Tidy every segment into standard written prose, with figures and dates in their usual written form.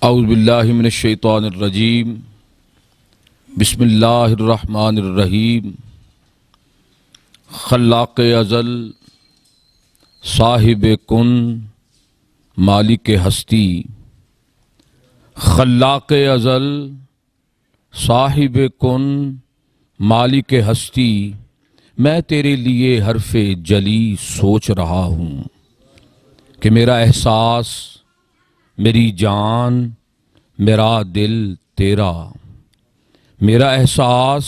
اعوذ باللہ من الشیطان الرجیم بسم اللہ الرحمن الرحیم خلاق ازل صاحب کن مالک ہستی خلاق ازل صاحب کن مالک ہستی میں تیرے لیے حرف جلی سوچ رہا ہوں کہ میرا احساس میری جان میرا دل تیرا، میرا احساس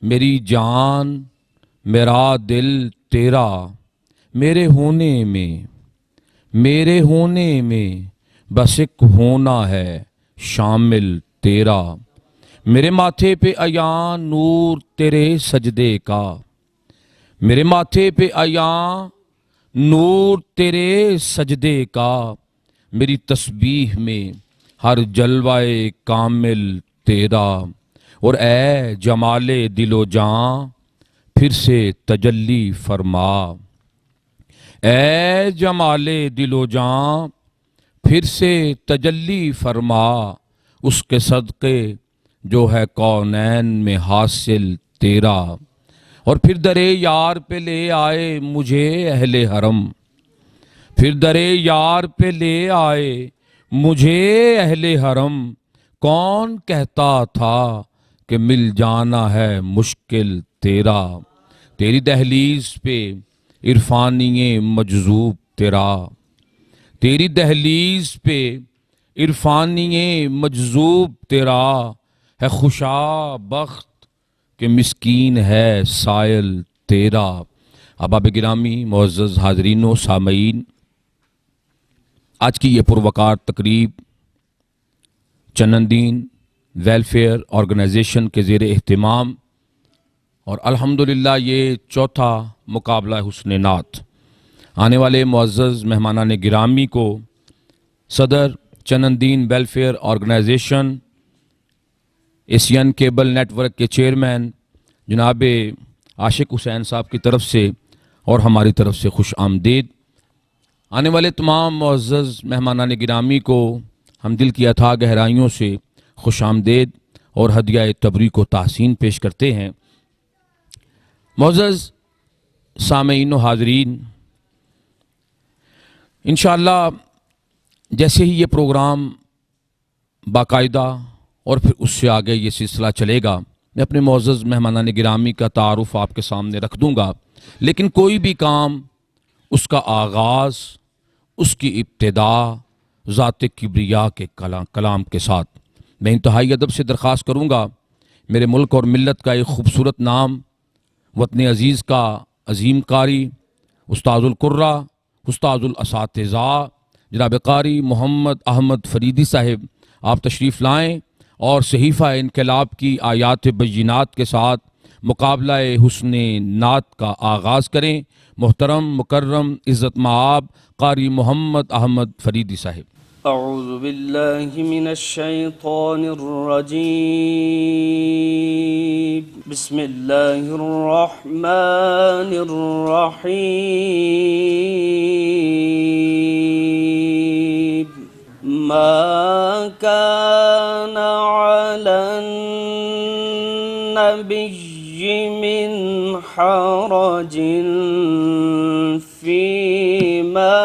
میری جان میرا دل تیرا، میرے ہونے میں بس ایک ہونا ہے شامل تیرا، میرے ماتھے پہ عیاں نور تیرے سجدے کا، میرے ماتھے پہ عیاں نور تیرے سجدے کا، میری تسبیح میں ہر جلوہ کامل تیرا، اور اے جمال دل و جاں پھر سے تجلی فرما، اے جمال دل و جاں پھر سے تجلی فرما، اس کے صدقے جو ہے کونین میں حاصل تیرا، اور پھر درے یار پہ لے آئے مجھے اہل حرم، پھر درے یار پہ لے آئے مجھے اہل حرم، کون کہتا تھا کہ مل جانا ہے مشکل تیرا، تیری دہلیز پہ عرفانی مجذوب تیرا، تیری دہلیز پہ عرفانی مجذوب تیرا، ہے خوشا بخت کہ مسکین ہے سائل تیرا۔ احباب گرامی، معزز حاضرین و سامعین، آج کی یہ پروقار تقریب چنندین ویلفیئر آرگنائزیشن کے زیر اہتمام، اور الحمدللہ یہ چوتھا مقابلہ حسن نعت، آنے والے معزز مہمانان گرامی کو صدر چنندین welfare organization Asian cable network ورک کے چیئرمین جناب عاشق حسین صاحب کی طرف سے اور ہماری طرف سے خوش آمدید۔ آنے والے تمام معزز مہمانان گرامی کو ہم دل کی اتھاہ گہرائیوں سے خوش آمدید اور ہدیہ تبریک و تحسین پیش کرتے ہیں۔ معزز سامعین و حاضرین، انشاءاللہ جیسے ہی یہ پروگرام باقاعدہ اور پھر اس سے آگے یہ سلسلہ چلے گا، میں اپنے معزز مہمانان گرامی کا تعارف آپ کے سامنے رکھ دوں گا، لیکن کوئی بھی کام اس کا آغاز، اس کی ابتدا ذات کبریا کے کلام کے ساتھ۔ میں انتہائی ادب سے درخواست کروں گا، میرے ملک اور ملت کا ایک خوبصورت نام، وطن عزیز کا عظیم قاری، استاذ القرہ، استاذ الاساتذہ جناب قاری محمد احمد فریدی صاحب، آپ تشریف لائیں اور صحیفہ انقلاب کی آیات بینات کے ساتھ مقابلہ حسن نعت کا آغاز کریں۔ محترم مکرم عزت مآب قاری محمد احمد فریدی صاحب۔ اعوذ باللہ من الشیطان الرجیم، بسم اللہ الرحمن الرحیم، ما كان على النبي من حرج فيما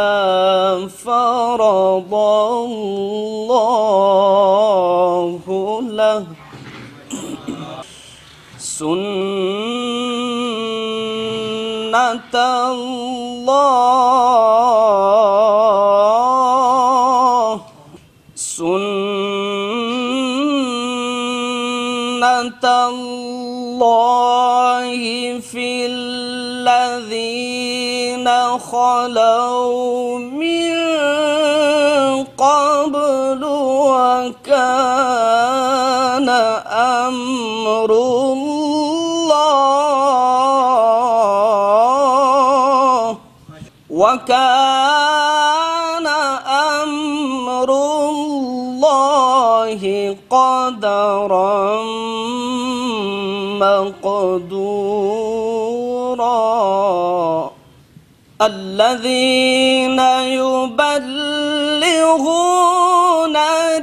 فرض الله له، سنة الله، سنة الله في الذين خلوا من قبل، وكان أمر الله، وكان أمر الله قدرا مقدورا۔ الذين يبلغون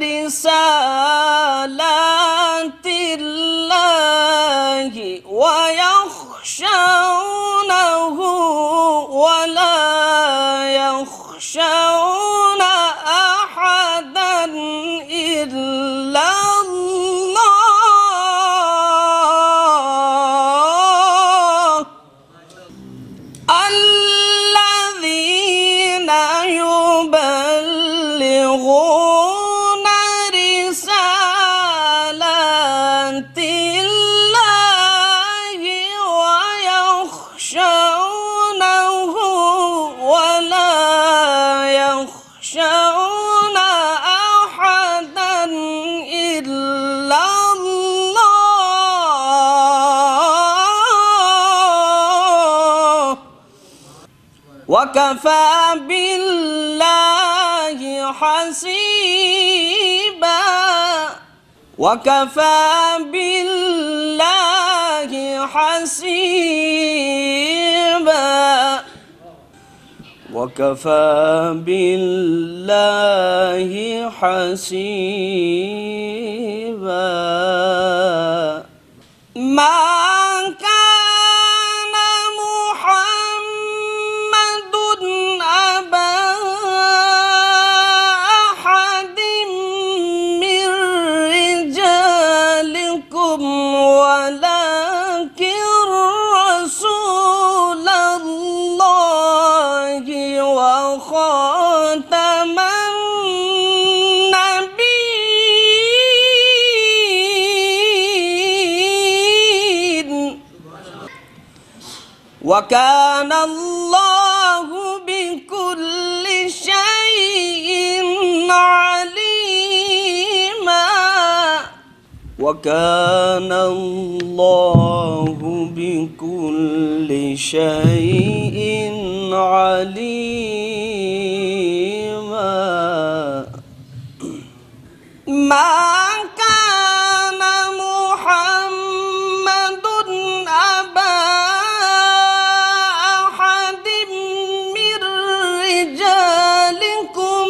رسالات رسالات الله ويخشونه ولا يخشون أحدا إلا الله الذين يبلغون رسالات الله ويخشونه ولا يخشون أحدا إلا الله وكفى بالله حسيبا وكفى بالله حسيبا وكفى بالله حسيبا ما كان محمد أبا أحد من رجالكم ولكن رسول الله وخاتم النبيين وكان الله بكل شيء عليما وكان الله بكل شيء عليما ما كان محمد أبا أحد من رجالكم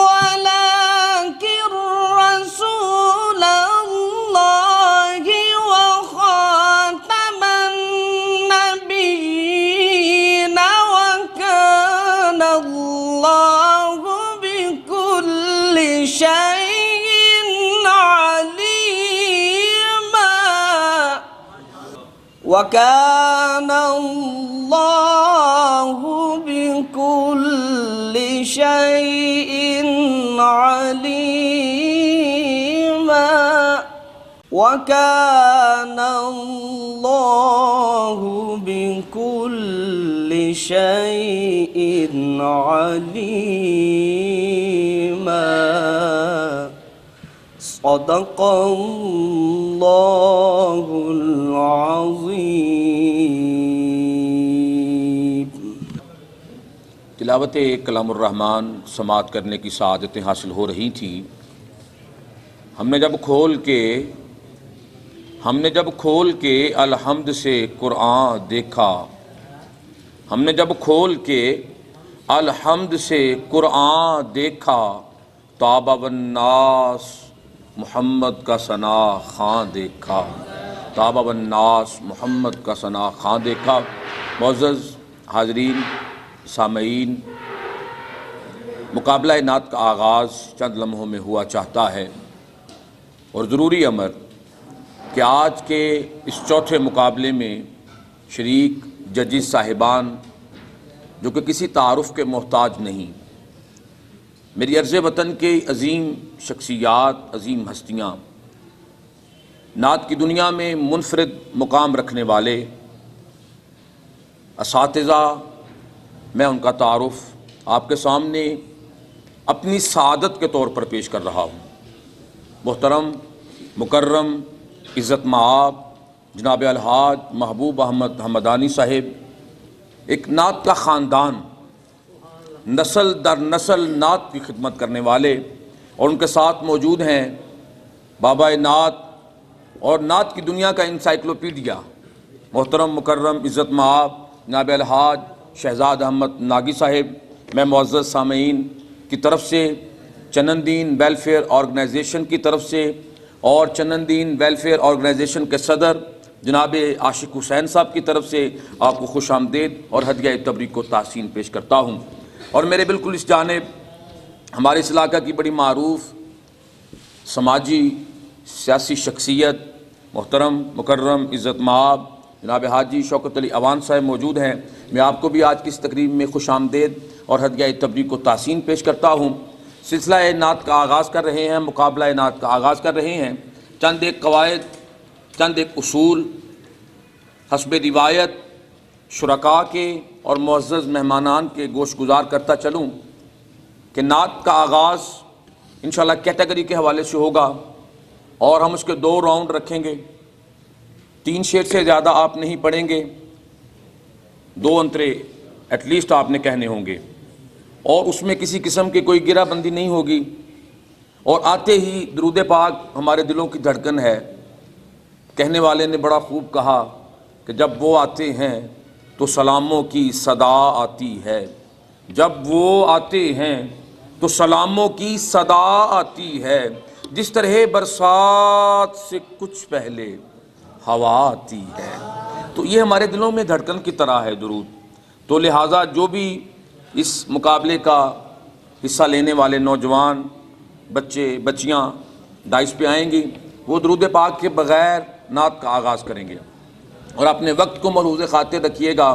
ولكن رسول الله وخاتم النبيين وكان الله بكل شيء عليما وكان الله بكل شيء عليما وكان الله بكل شيء عليما صدق الله العظيم تلاوت کلام الرحمن سماعت کرنے کی سعادتیں حاصل ہو رہی تھیں۔ ہم نے جب کھول کے الحمد سے قرآن دیکھا، ہم نے جب کھول کے الحمد سے قرآن دیکھا، طابع الناس محمد کا ثنا خاں دیکھا، طابع الناس محمد کا ثنا خاں دیکھا۔ معزز حاضرین، سامعین، مقابلہ نعت کا آغاز چند لمحوں میں ہوا چاہتا ہے، اور ضروری امر کہ آج کے اس چوتھے مقابلے میں شریک ججز صاحبان جو کہ کسی تعارف کے محتاج نہیں، میری عرض وطن کے عظیم شخصیات، عظیم ہستیاں، نعت کی دنیا میں منفرد مقام رکھنے والے اساتذہ، میں ان کا تعارف آپ کے سامنے اپنی سعادت کے طور پر پیش کر رہا ہوں۔ محترم، مکرم، عزت مآب جناب الحاج محبوب احمد حمدانی صاحب، ایک نعت کا خاندان، نسل در نسل نعت کی خدمت کرنے والے، اور ان کے ساتھ موجود ہیں بابا نعت اور نعت کی دنیا کا انسائکلوپیڈیا، محترم مکرم عزت مآب جناب الحاج شہزاد احمد ناگی صاحب۔ میں معزز سامعین کی طرف سے چنندین ویلفیئر آرگنائزیشن کی طرف سے اور چنندین ویلفیئر آرگنائزیشن کے صدر جناب عاشق حسین صاحب کی طرف سے آپ کو خوش آمدید اور ہدیہ تبریک و تحسین پیش کرتا ہوں۔ اور میرے بالکل اس جانب ہمارے اس علاقہ کی بڑی معروف سماجی سیاسی شخصیت محترم مکرم عزت مآب جناب حاجی شوکت علی اوان صاحب موجود ہیں۔ میں آپ کو بھی آج کی اس تقریب میں خوش آمدید اور ہدیہ تبریک و تحسین پیش کرتا ہوں۔ سلسلہ نعت کا آغاز کر رہے ہیں، مقابلہ نعت کا آغاز کر رہے ہیں۔ چند ایک قواعد، چند ایک اصول حسب روایت شرکاء کے اور معزز مہمانان کے گوش گزار کرتا چلوں کہ نعت کا آغاز انشاءاللہ کیٹیگری کے حوالے سے ہوگا اور ہم اس کے 2 راؤنڈ رکھیں گے۔ 3 شعر سے زیادہ آپ نہیں پڑھیں گے، 2 انترے ایٹ لیسٹ آپ نے کہنے ہوں گے، اور اس میں کسی قسم کی کوئی گرہ بندی نہیں ہوگی۔ اور آتے ہی درود پاک ہمارے دلوں کی دھڑکن ہے۔ کہنے والے نے بڑا خوب کہا کہ جب وہ آتے ہیں تو سلاموں کی صدا آتی ہے، جب وہ آتے ہیں تو سلاموں کی صدا آتی ہے، جس طرح برسات سے کچھ پہلے ہوا آتی ہے۔ تو یہ ہمارے دلوں میں دھڑکن کی طرح ہے درود۔ تو لہٰذا جو بھی اس مقابلے کا حصہ لینے والے نوجوان بچے بچیاں دائس پہ آئیں گی، وہ درود پاک کے بغیر نعت کا آغاز کریں گے۔ اور اپنے وقت کو ملحوظ خاطر رکھیے گا،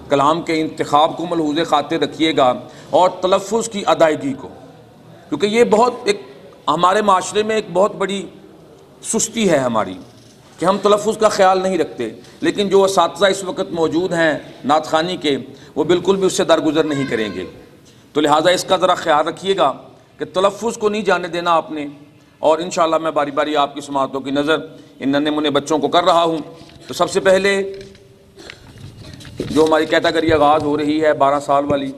کلام کے انتخاب کو ملحوظ خاطر رکھیے گا، اور تلفظ کی ادائیگی کو، کیونکہ یہ بہت ایک ہمارے معاشرے میں ایک بہت بڑی سستی ہے ہماری کہ ہم تلفظ کا خیال نہیں رکھتے، لیکن جو اساتذہ اس وقت موجود ہیں نعت خوانی کے، وہ بالکل بھی اس سے درگزر نہیں کریں گے۔ تو لہٰذا اس کا ذرا خیال رکھیے گا کہ تلفظ کو نہیں جانے دینا آپ نے۔ اور انشاءاللہ میں باری باری آپ کی سماعتوں کی نظر ان ننھے منھے بچوں کو کر رہا ہوں۔ تو سب سے پہلے جو ہماری کیٹیگری آغاز ہو رہی ہے 12 سال والی،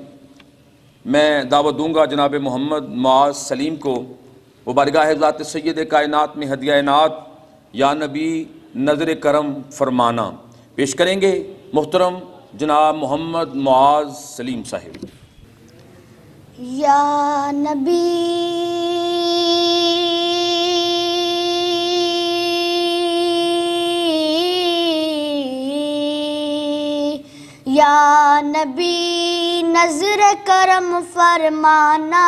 میں دعوت دوں گا جناب محمد معاذ سلیم کو، وہ بارگاہ ذات سید کائنات میں ہدیہ نعت یا نبی نظر کرم فرمانا پیش کریں گے۔ محترم جناب محمد معاذ سلیم صاحب۔ یا نبی یا نبی نظر کرم فرمانا،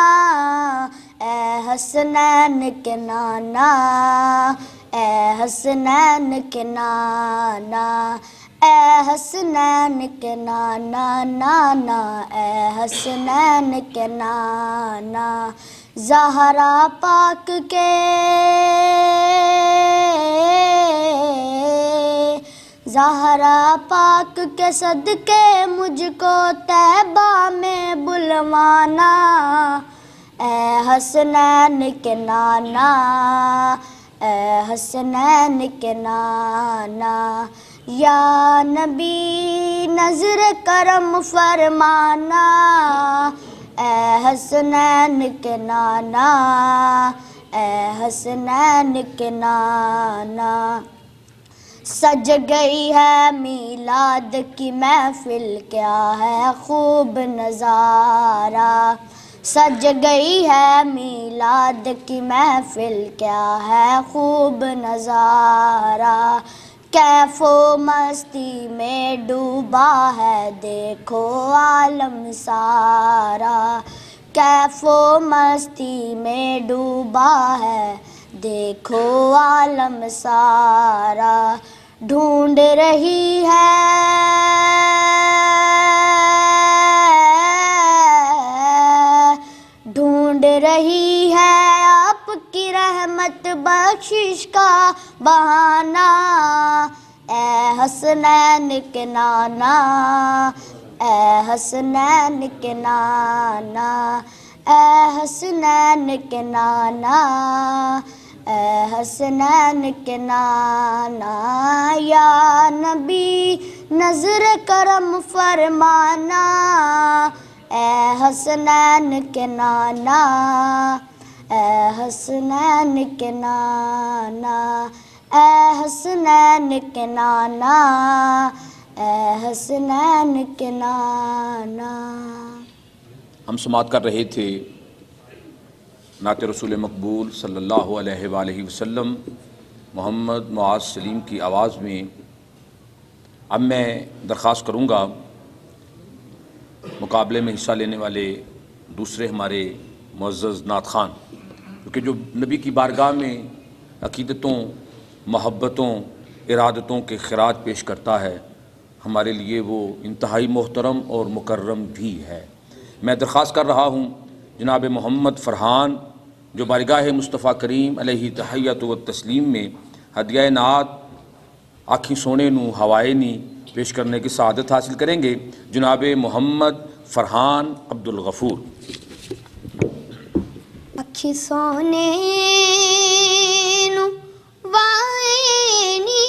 اے حسنین کے نانا، اے حسنین کے نانا، اے حسنین کے نانا، نانا اے حسنین کے نانا، زہرا پاک کے زہرا پاک کے صدقے مجھ کو طیبہ میں بلوانا، اے حسنین کے نانا، اے حسنین کے نانا، یا نبی نظر کرم فرمانا، اے حسنین کے نانا، اے حسنین کے نانا، سج گئی ہے میلاد کی محفل کیا ہے خوب نظارہ، سج گئی ہے میلاد کی محفل کیا ہے خوب نظارہ، کیف و مستی میں ڈوبا ہے دیکھو عالم سارا، کیف و مستی میں ڈوبا ہے دیکھو عالم سارا، ڈھونڈ رہی ہے ڈھونڈ رہی ہے آپ کی رحمت بخشش کا بہانہ، اے حسنین کے نانا، اے حسنین کے نانا، اے حسنین کے نانا، اے حسنین کے نانا، یا نبی نظر کرم فرمانا، اے حسنین کے نانا، اے حسنین کے نانا، اے حسنین کے نانا، اے حسنین کے نانا۔ ہم سماعت کر رہے تھے نعت رسول مقبول صلی اللہ علیہ وآلہ وسلم محمد معاذ سلیم کی آواز میں اب میں درخواست کروں گا مقابلے میں حصہ لینے والے دوسرے ہمارے معزز نعت خوان، کیونکہ جو نبی کی بارگاہ میں عقیدتوں، محبتوں، ارادتوں کے خراج پیش کرتا ہے، ہمارے لیے وہ انتہائی محترم اور مکرم بھی ہے۔ میں درخواست کر رہا ہوں جناب محمد فرحان جو بارگاہ مصطفیٰ کریم علیہ تحیت و تسلیم میں ہدیہ نعت آنکھیں سونے نو ہوائے نی پیش کرنے کی سعادت حاصل کریں گے، جناب محمد فرحان عبد الغفور۔ اکھی سونے نو وائے نی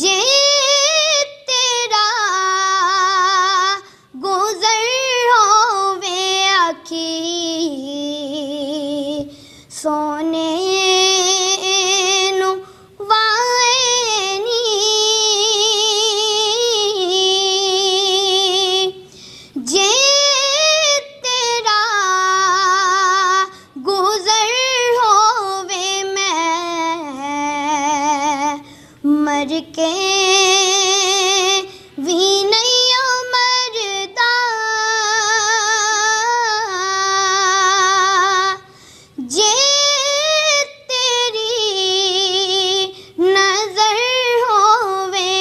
جے تیرا گزر ہووے اکھی سونے نو وائے نی جے تیرا گزر ہووے میں مر کے بھی نہیں مردا جے تیری نظر ہووے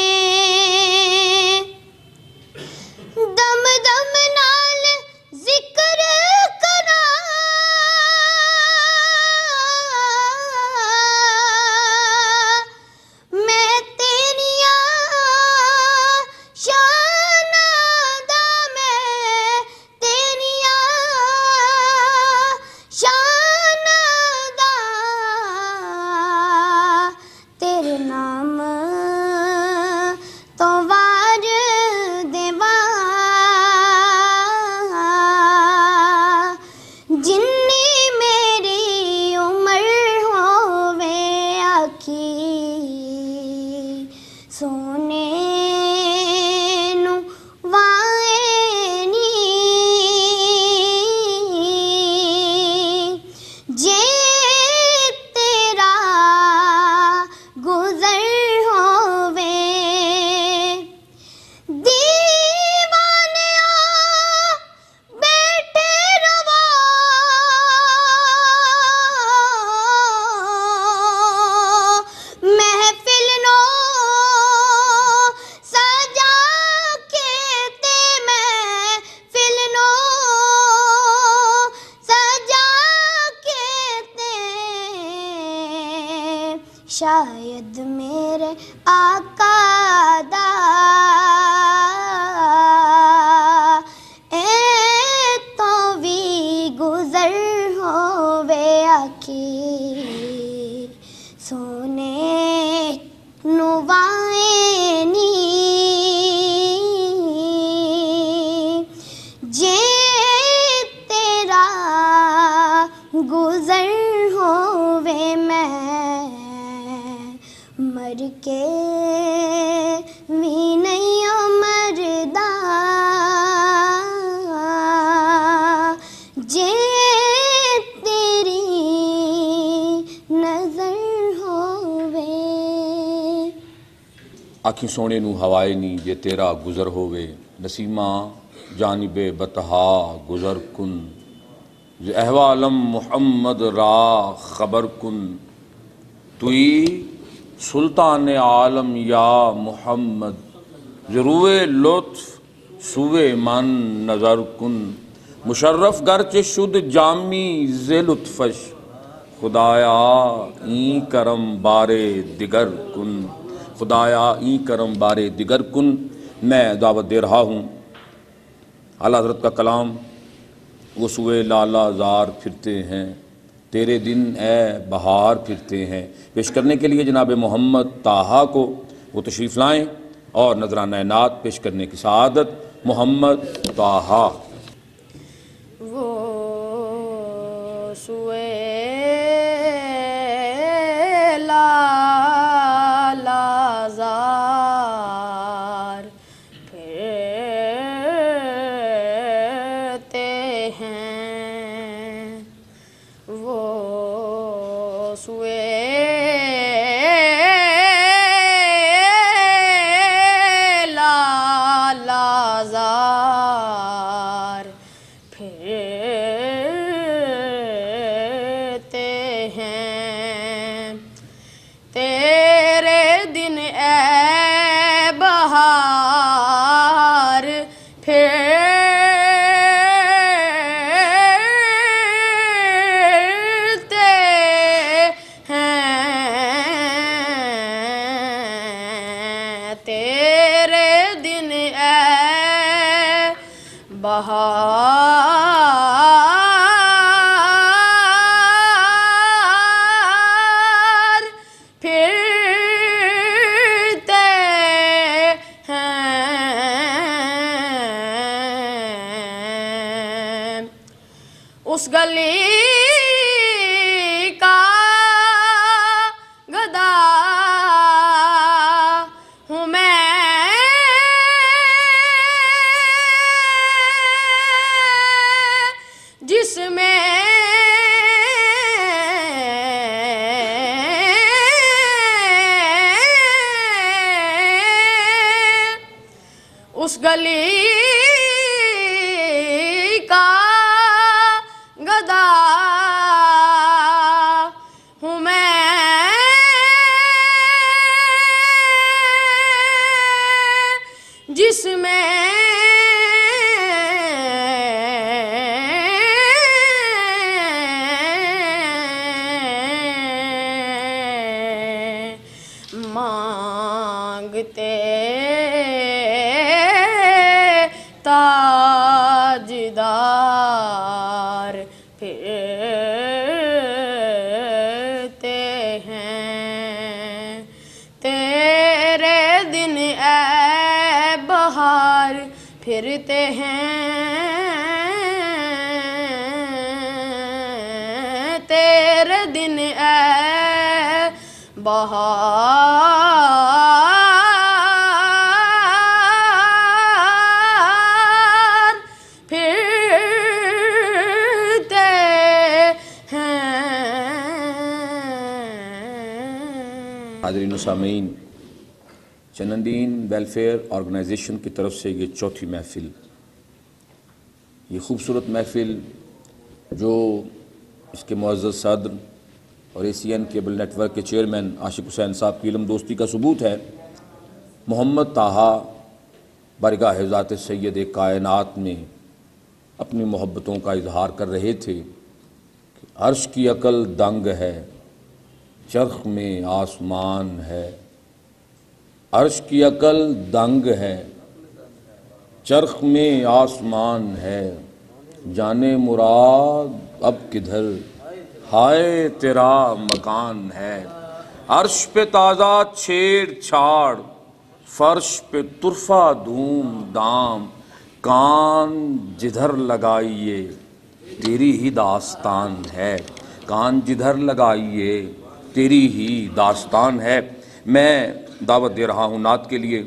دم دم نال ذکر کراں میں تیریاں شاناں دا، میں تیریاں شاناں دا، تیرے نام تو وار دیواں جنی میری عمر ہووے آکھی سونے نو وائے نی جے تیرا گزر ہووے دیوانیاں بیٹھے رواں محفل نو سجا کے تے محفل نو سجا کے تے شاید میرے آقا دا اے تو بھی گزر ہووے آکھی سونے نو وائے نی جے تیرا گزر ہووے میں مر کے بھی نہیں مردا جے تیری نظر ہووے۔ آنکھیں سونے نو ہوائے نی جے تیرا گزر ہووے، نسیماں جانب بتہا گزر کن، ز احوالم محمد را خبر کن، توئی سلطان عالم یا محمد، ز روئے لطف سوئے من نظر کن، مشرف گرچہ شد جامی ز لطفش، خدایا این کرم بارے دیگر کن، خدایا این کرم بارے دیگر کن۔ میں دعوت دے رہا ہوں اعلیٰ حضرت کا کلام، وہ سوئے لالا زار پھرتے ہیں، تیرے دن اے بہار پھرتے ہیں، پیش کرنے کے لیے جناب محمد طاہا کو وہ تشریف لائیں اور نذرانہ نعت پیش کرنے کی سعادت محمد طاہا۔ وہ سوئے لالا زار پھرتے ہیں وہ سوئے لالازار پھرتے ہیں تیرے دن اے بہار پھرتے ہیں تیرے دن اے بہار پھرتے ہیں اس گلی کا گدا ہوں میں جس میں اس گلی کا گدا ہوں میں جس میں مانگتے تاجدار پھرتے ہیں تیرے دن اے بہار پھرتے ہیں تیرے دن اے بہار پھرتے ہیں حاضرین و سامعین، چنندین ویلفیئر آرگنائزیشن کی طرف سے یہ چوتھی محفل، یہ خوبصورت محفل جو اس کے معزز صدر اور ایشین کیبل نیٹ ورک کے چیئرمین عاشق حسین صاحب کی علم دوستی کا ثبوت ہے، محمد طٰہٰ بارگاہ ذات سید کائنات میں اپنی محبتوں کا اظہار کر رہے تھے کہ عرش کی عقل دنگ ہے، چرخ میں آسمان ہے، عرش کی عقل دنگ ہے، چرخ میں آسمان ہے، جانے مراد اب کدھر ہائے تیرا مکان ہے، عرش پہ تازہ چھیڑ چھاڑ، فرش پہ طرفہ دھوم دھام، کان جدھر لگائیے تیری ہی داستان ہے، کان جدھر لگائیے تیری ہی داستان ہے۔ میں دعوت دے رہا ہوں نعت کے لیے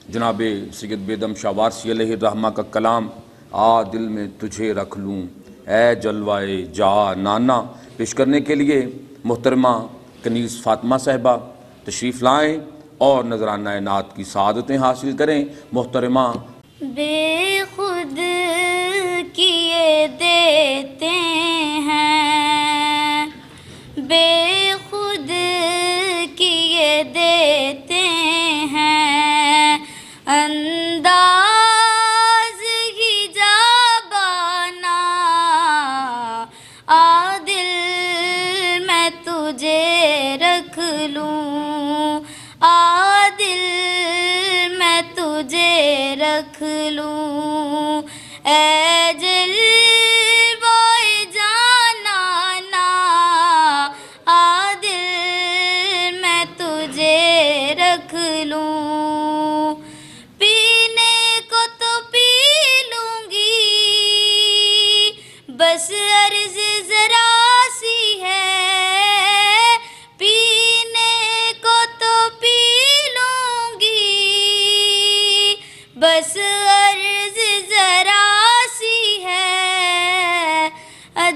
جناب سید بیدم شاہ وارثی علیہ الرحمہ کا کلام آ دل میں تجھے رکھ لوں اے جلوائے جا نانا، پیش کرنے کے لیے محترمہ کنیز فاطمہ صاحبہ تشریف لائیں اور نذرانہ نعت کی سعادتیں حاصل کریں۔ محترمہ بے خود کیے دیتے ہیں بے خود کیے دیتے ہیں انداز ہی جابانا عادل میں تجھے رکھ لوں عادل میں تجھے رکھ لوں اے جلوائے جانانا عادل میں تجھے رکھ لوں پینے کو تو پی لوں گی بس عرض ذرا سی ہے پینے کو تو پی لوں گی بس عرض ذرا سی ہے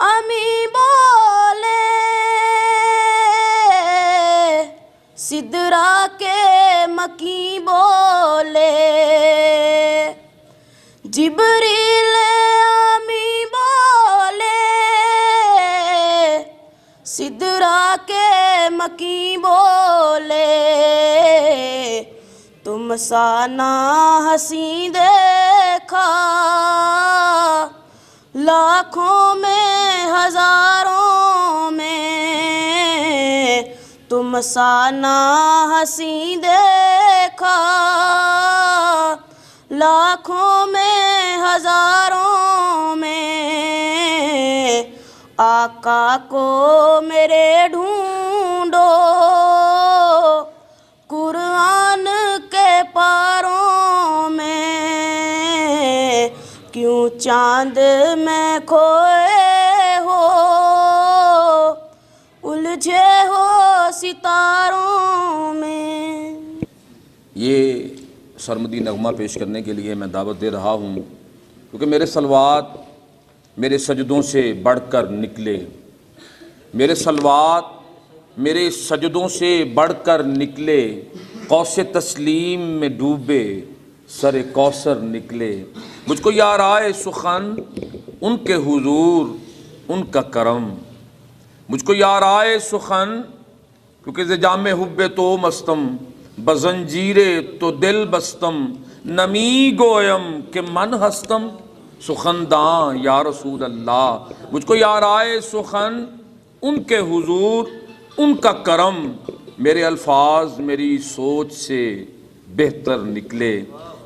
امی بولے سدرا کے مکی بولے جبریل امی بولے سدرا کے مکی بولے تم سا نہ ہنسی دیکھا لاکھوں میں ہزاروں میں تم سا نہ ہنسی دیکھا لاکھوں میں ہزاروں میں آقا کو میرے ڈھونڈو قرآن کے پاروں میں کیوں چاند میں کھوئے ہو الجھے ہو ستاروں میں. یہ سرمدی نغمہ پیش کرنے کے لیے میں دعوت دے رہا ہوں کیونکہ میرے صلوات میرے سجدوں سے بڑھ کر نکلے، میرے صلوات میرے سجدوں سے بڑھ کر نکلے، قوس تسلیم میں ڈوبے سر کوثر نکلے. مجھ کو یار آئے سخن ان کے حضور ان کا کرم، مجھ کو یار آئے سخن کیونکہ ز جام حب تو مستم بزنجیرے تو دل بستم نمی گویم کہ من ہستم سخنداں یا رسول اللہ. مجھ کو یار آئے سخن ان کے حضور ان کا کرم، میرے الفاظ میری سوچ سے بہتر نکلے،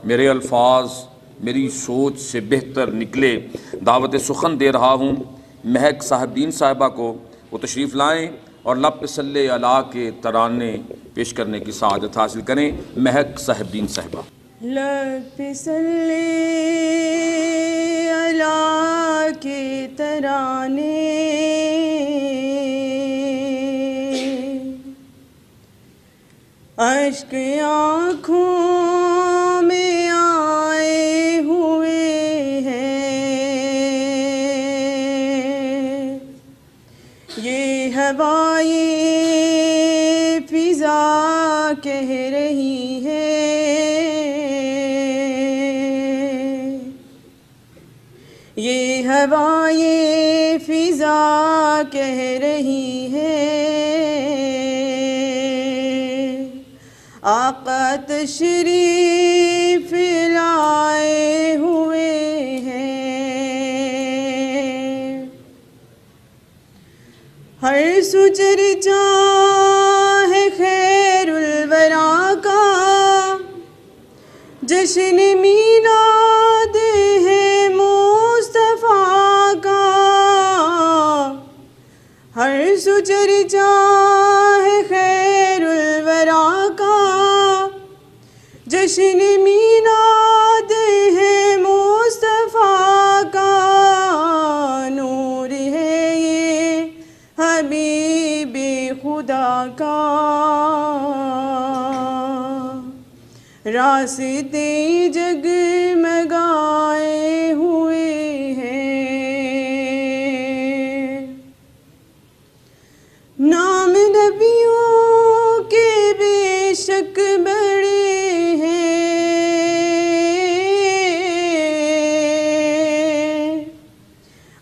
میرے الفاظ میری سوچ سے بہتر نکلے. دعوت سخن دے رہا ہوں مہک صاحب دین صاحبہ کو، وہ تشریف لائیں اور لب پہ صلی اللہ کے ترانے پیش کرنے کی سعادت حاصل کریں. مہک صاحب دین صاحبہ. لب پہ صلی اللہ کے ترانے اشک آنکھوں میں آئے ہوئے ہیں، یہ ہوائیں فضا کہہ رہی ہے، یہ ہوائیں فضا کہہ رہی ہے. آقا تشریف لائے ہوئے ہیں، ہر سو چرچا ہے خیر الورا کا، جشن میلاد ہے مصطفیٰ کا، ہر سو چرچا ہے خیر الورا کا، جشن میلاد ہے مصطفیٰ کا، نور ہے یہ حبیب خدا کا، راستے جگمگائے ہوئے ہیں، نام نبیوں کے بے شک بڑے ہیں،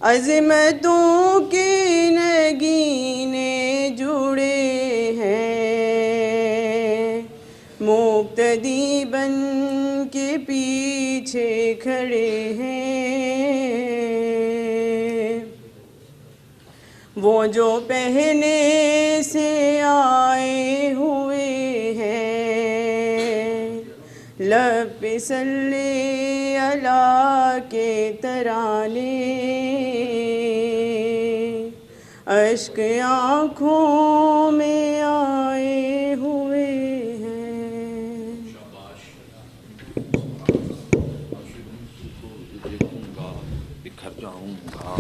عظمتوں کے نگینے جڑے ہیں، مقتدی بن کے پیچھے کھڑے ہیں، وہ جو پہلے سے آئے ہوئے ہیں، لب پہ صلی اللہ کے ترانے اشک آنکھوں میں آئے ہوئے ہیں. بکھر جاؤں گا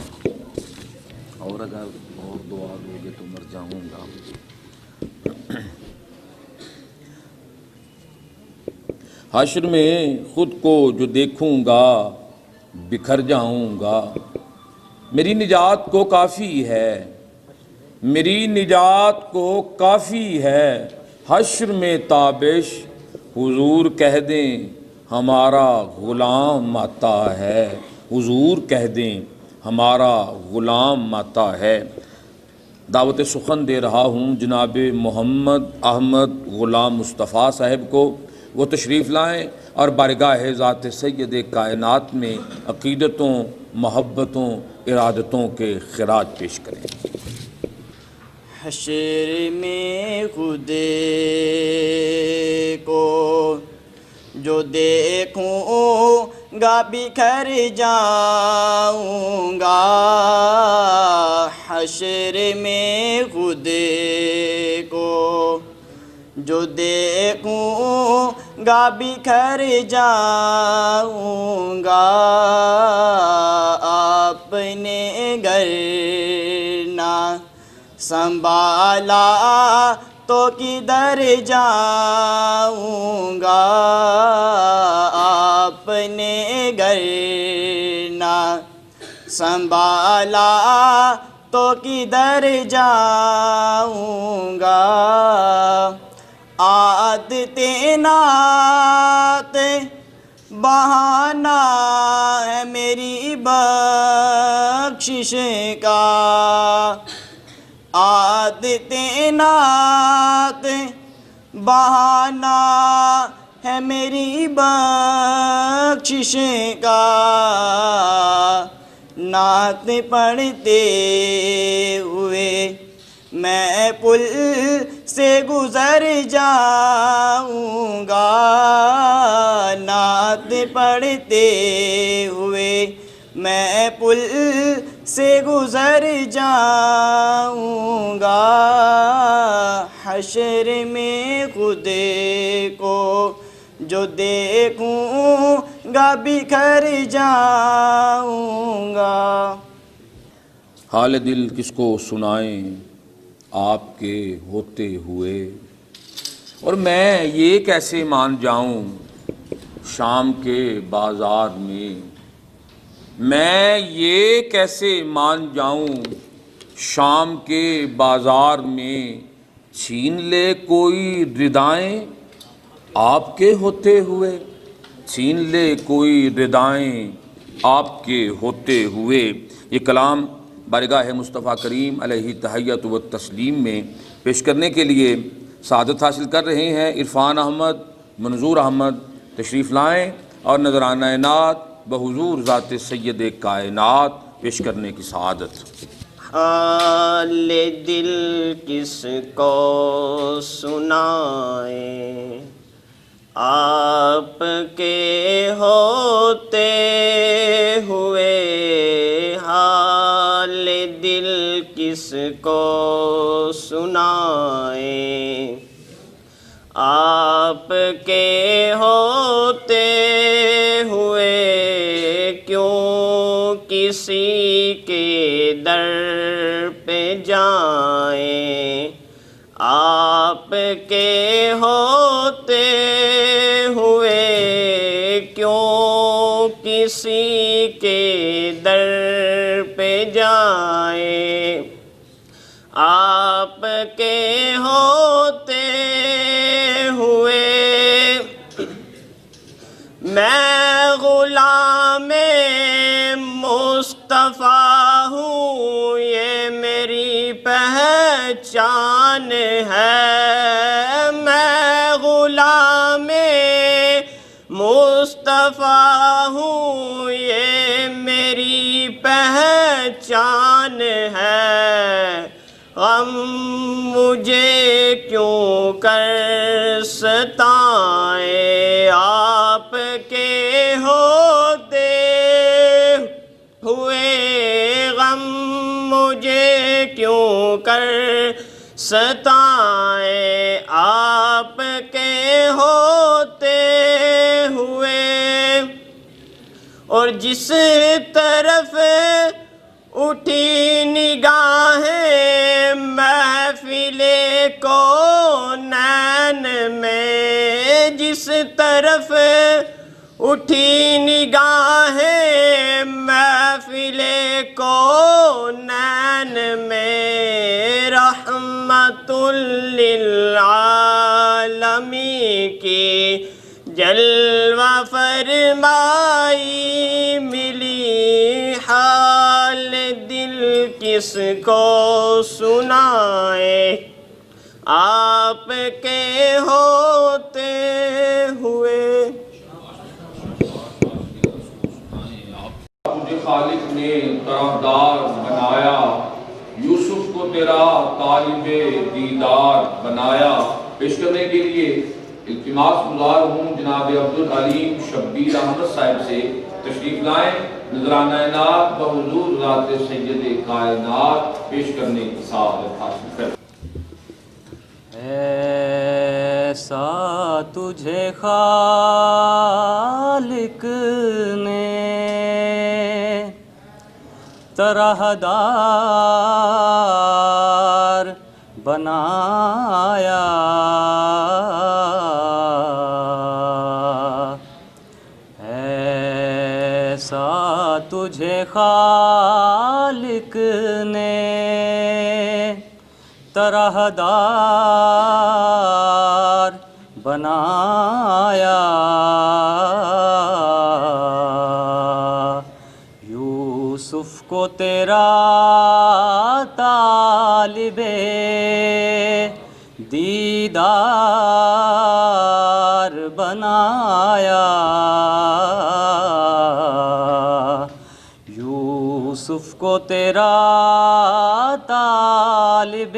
اور اگر اور دعا دو گے تو مر جاؤں گا. حشر میں خود کو جو دیکھوں گا بکھر جاؤں گا، میری نجات کو کافی ہے، میری نجات کو کافی ہے، حشر میں تابش حضور کہہ دیں ہمارا غلام آتا ہے، حضور کہہ دیں ہمارا غلام آتا ہے۔ دعوت سخن دے رہا ہوں جناب محمد احمد غلام مصطفیٰ صاحب کو، وہ تشریف لائیں اور بارگاہ ذات سید کائنات میں عقیدتوں، محبتوں، ارادتوں کے خراج پیش کریں۔ حشر میں خود کو جو دیکھوں گا بکھر جاؤں گا، حشر میں خود کو جو دیکھوں گا بکھر جاؤں گا، آپ نے گر نہ سنبھالا تو کدھر جاؤں گا، آپ نے گر نہ سنبھالا تو کدھر جاؤں گا۔ عادت نعت بہانہ ہے میری بخشش کا، عادت نعت بہانہ ہے میری بخشش کا، نعت پڑھتے ہوئے میں پل سے گزر جاؤں گا، نعت پڑھتے ہوئے میں پل سے گزر جاؤں گا، حشر میں خود کو جو دیکھوں گا بکھر جاؤں گا۔ حال دل کس کو سنائیں آپ کے ہوتے ہوئے، اور میں یہ کیسے مان جاؤں شام کے بازار میں، میں یہ کیسے مان جاؤں شام کے بازار میں، چھین لے کوئی ردائیں آپ کے ہوتے ہوئے، چھین لے کوئی ردائیں آپ کے ہوتے ہوئے۔ یہ کلام بارگاہ مصطفیٰ کریم علیہ تحیت و تسلیم میں پیش کرنے کے لیے سعادت حاصل کر رہے ہیں عرفان احمد، منظور احمد، تشریف لائیں اور نذرانہ نعت بحضور ذات سید کائنات پیش کرنے کی سعادت۔ حال دل کس کو سنائیں آپ کے ہوتے ہوئے، حال دل کس کو سنائیں آپ کے ہوتے ہوئے، کیوں کسی کے در پہ جائیں آپ کے ہوتے ہوئے، کیوں کسی کے در پہ جائیں آپ کے ہوتے ہوئے۔ میں غلام مصطفیٰ ہوں یہ میری پہچان ہے، میں غلام مصطفیٰ ہوں یہ میری پہچان ہے، غم مجھے کیوں کر ستائیں آپ کے ہوتے ہوئے، غم مجھے کیوں کر ستائیں آپ کے ہوتے ہوئے۔ اور جس طرف اٹھی نگاہیں محفل کونین میں، جس طرف اٹھی نگاہیں محفل محفل کونین میں رحمت للعالمین کی جلوہ فرمائی ملی حال دل کس کو سنائے آپ کے ہوتے ہوئے تجھے خالق نے طرفدار بنایا، یوسف کو تیرا طالب دیدار بنایا۔ پیش کرنے کے لیے التماس گزار ہوں جناب عبدالعلیم شبیر احمد صاحب سے تشریف لائیں، نذرانہ عنایت بحضور ذات سید کائنات پیش کرنے کی سعادت حاصل کریں۔ ایسا تجھے خالق نے طرحدار بنایا، ایسا تجھے خالق نے طرحدار بنایا، یوسف کو تیرا طالب دیدار بنایا، یوسف کو تیرا طالب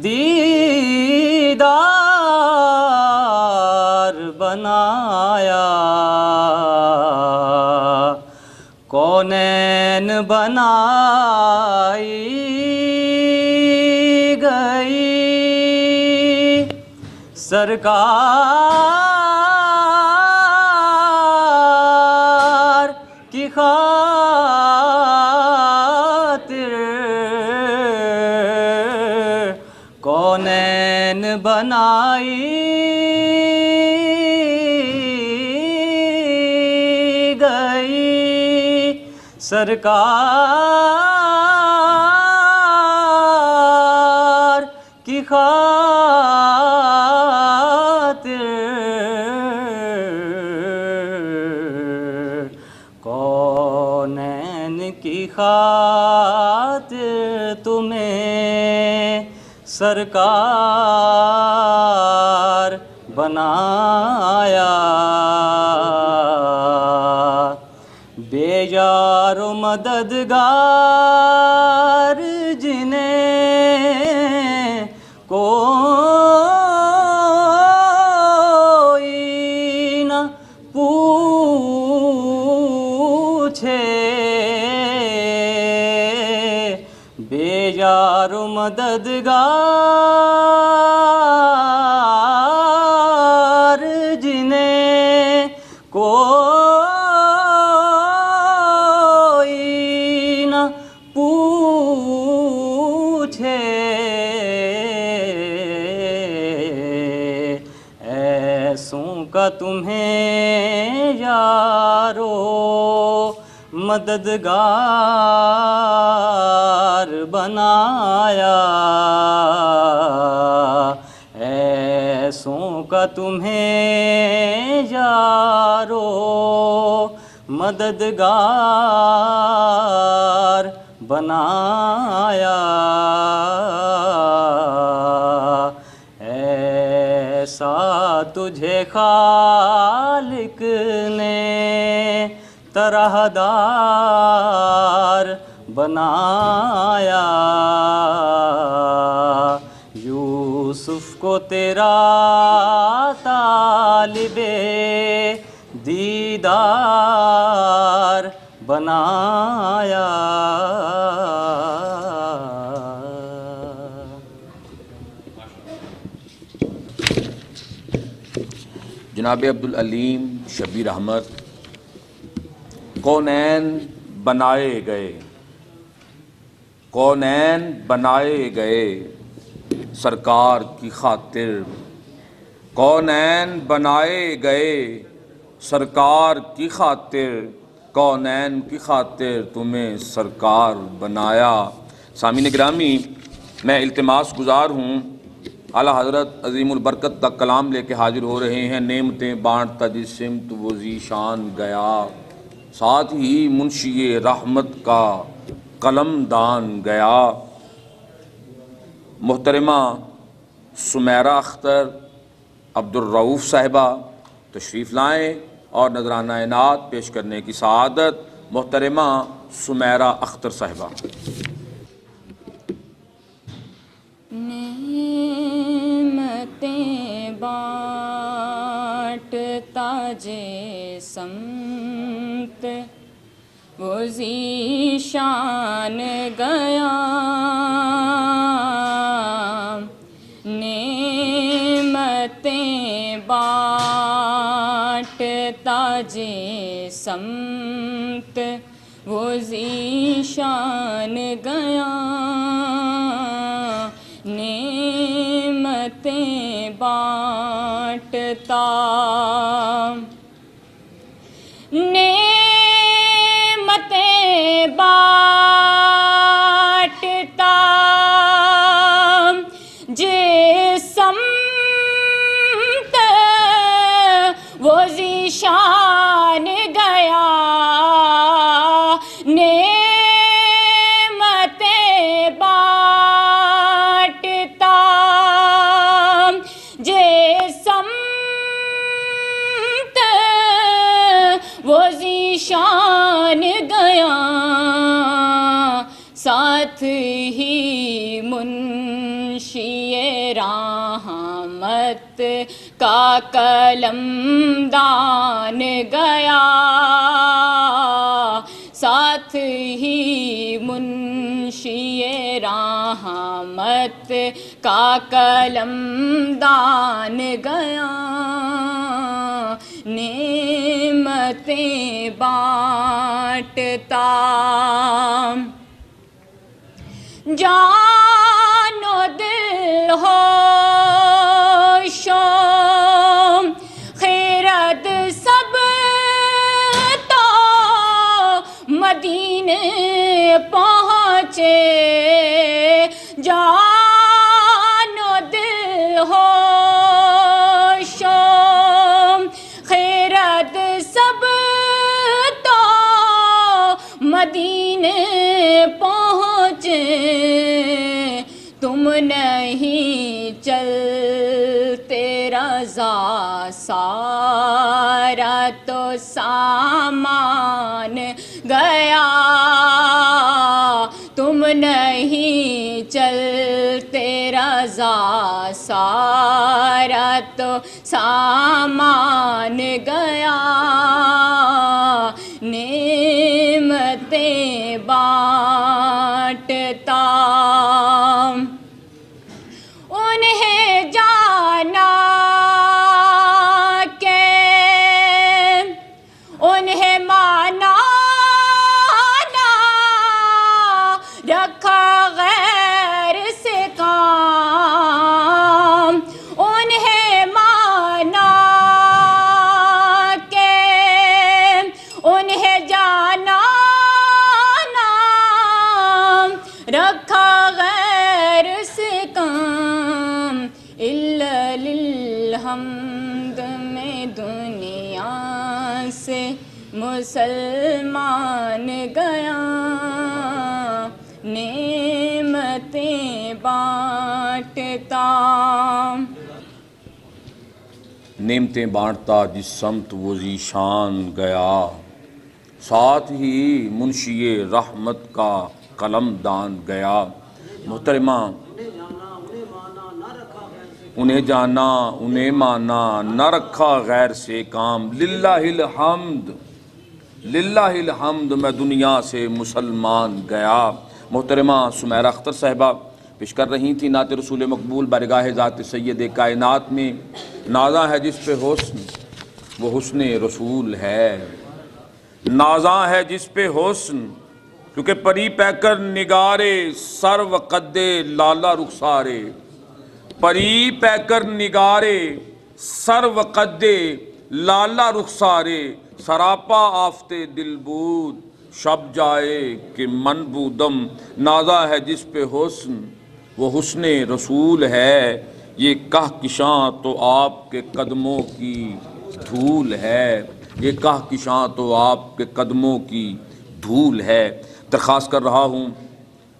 دیدار بنایا، کونین بنائی گئی سرکار کی خاطر، کونین بنائی گئی سرکار کی خاطر، کونین کی خاطر تمہیں سرکار بنایا، بے یار و مددگار جنہیں کوئی نہ پوچھے، بے یار و مددگار جنہیں کوئی نہ پوچھے، ایسوں کا تمہیں یارو مددگار بنایا، ایسوں کا تمہیں یارو مددگار بنایا، ایسا تجھے خالق نے طرحدار بنایا، یوسف کو تیرا طالب دیدار بنایا۔ جناب عبدالعلیم شبیر احمد، کونین بنائے گئے، کونین بنائے گئے سرکار کی خاطر، کونین بنائے گئے سرکار کی خاطر، کونین کی خاطر تمہیں سرکار بنایا۔ سامعین گرامی، میں التماس گزار ہوں، اعلیٰ حضرت عظیم البرکت کا کلام لے کے حاضر ہو رہے ہیں۔ نعمتیں بانٹتا جس سمت وہ ذیشان گیا، ساتھ ہی منشی رحمت کا قلم دان گیا۔ محترمہ سمیرہ اختر عبدالرؤوف صاحبہ تشریف لائیں اور نذرانہ عنایت پیش کرنے کی سعادت محترمہ سمیرہ اختر صاحبہ۔ نعمتیں بانٹتا جے سمت وہ ذیشان گیا، نعمتیں بانٹتا جے سمت وہ ذیشان گیا، نعمتیں بانٹتا، نعمتیں بانٹتا جے سمت وہ ذیشان گیا، نعمتیں بانٹتا جے سمت وہ ذیشان گیا، ساتھ ہی منشی رحمت کا قلم دان گیا، ساتھ ہی منشی رحمت کا قلم دان گیا، نعمتیں بانٹتا، جان و دل ہوش و خیرت سب تو مدینے پہنچے، جان و دل ہوش و خیرت سب تو مدینے پہنچے، تم نہیں چلتے رضا سارا تو سامان گیا، تم نہیں چلتے رضا سارا تو سامان گیا، نعمتیں بانٹتا، انہیں جانا کہ انہیں مانا نہ رکھا غیر سے کام، انہیں مانا کہ انہیں جانا نہ رکھا غیر سے کام، الا للحمد میں دنیا سے مسلمان گیا، نعمتیں بانٹتا، نعمتیں بانٹتا جس سمت وہ ذیشان گیا، ساتھ ہی منشی رحمت کا قلم دان گیا۔ محترمہ، انہیں جانا انہیں مانا نہ رکھا غیر سے کام، للہ الحمد، للہ الحمد میں دنیا سے مسلمان گیا۔ محترمہ سمیرہ اختر صاحبہ پیش کر رہی تھی نعت رسول مقبول بارگاہ ذات سید کائنات میں، نازاں ہے جس پہ حسن وہ حسن رسول ہے، نازاں ہے جس پہ حسن کیونکہ پری پیکر نگارے سر و قد لالا رخسارے، پری پیکر نگارے سر و قد لالا رخسارے سراپا آفتے دل بود شب جائے کہ من بودم نازا ہے جس پہ حسن وہ حسن رسول ہے یہ کہکشاں تو آپ کے قدموں کی دھول ہے یہ کہکشاں تو آپ کے قدموں کی دھول ہے۔ درخواست کر رہا ہوں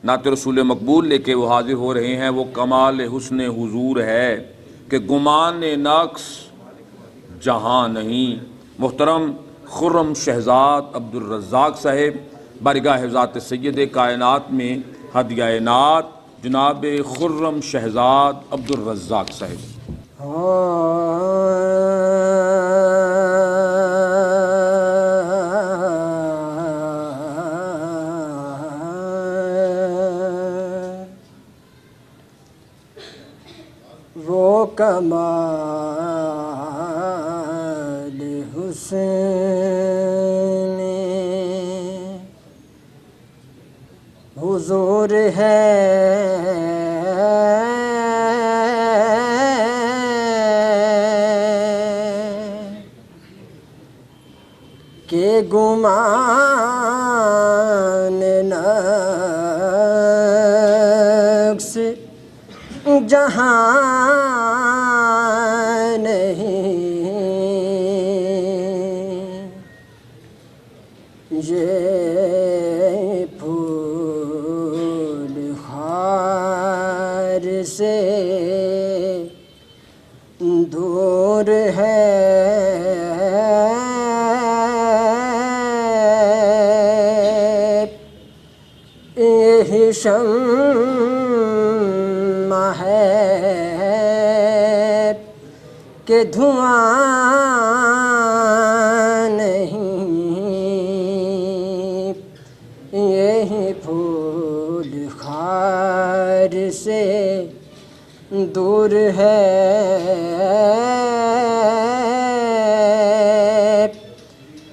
نعت رسول مقبول لے کے وہ حاضر ہو رہے ہیں، وہ کمال حسن حضور ہے کہ گمان نقص جہاں نہیں۔ محترم خرم شہزاد عبدالرزاق صاحب بارگاہ ذات سید کائنات میں ہدیہ نعت جناب خرم شہزاد عبدالرزاق صاحب۔ وہ کمال حسن حضور ہے کہ گمان نقص جہاں نہیں یہ پھول خار سے دور ہے یہ شمع ہے کہ دھواں نہیں یہی پھول خار سے دور ہے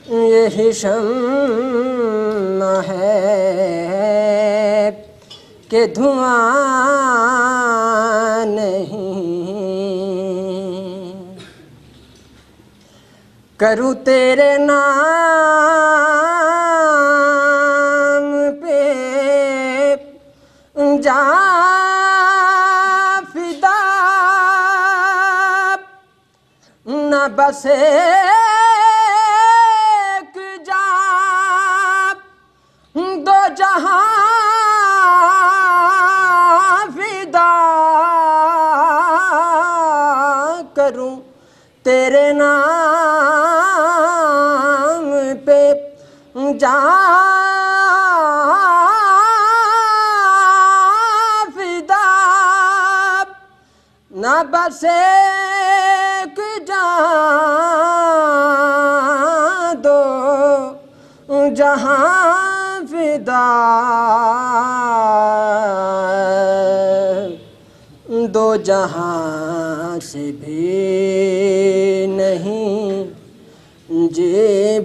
یہی شمع ہے کہ دھواں نہیں کروں تیرے نام پہ جا فدا نہ بس ایک جا دو جہاں فدا کروں تیرے نام پہ جا فدا نہ بس ایک جان دو جہاں فدا دو جہاں سے بھی نہیں جی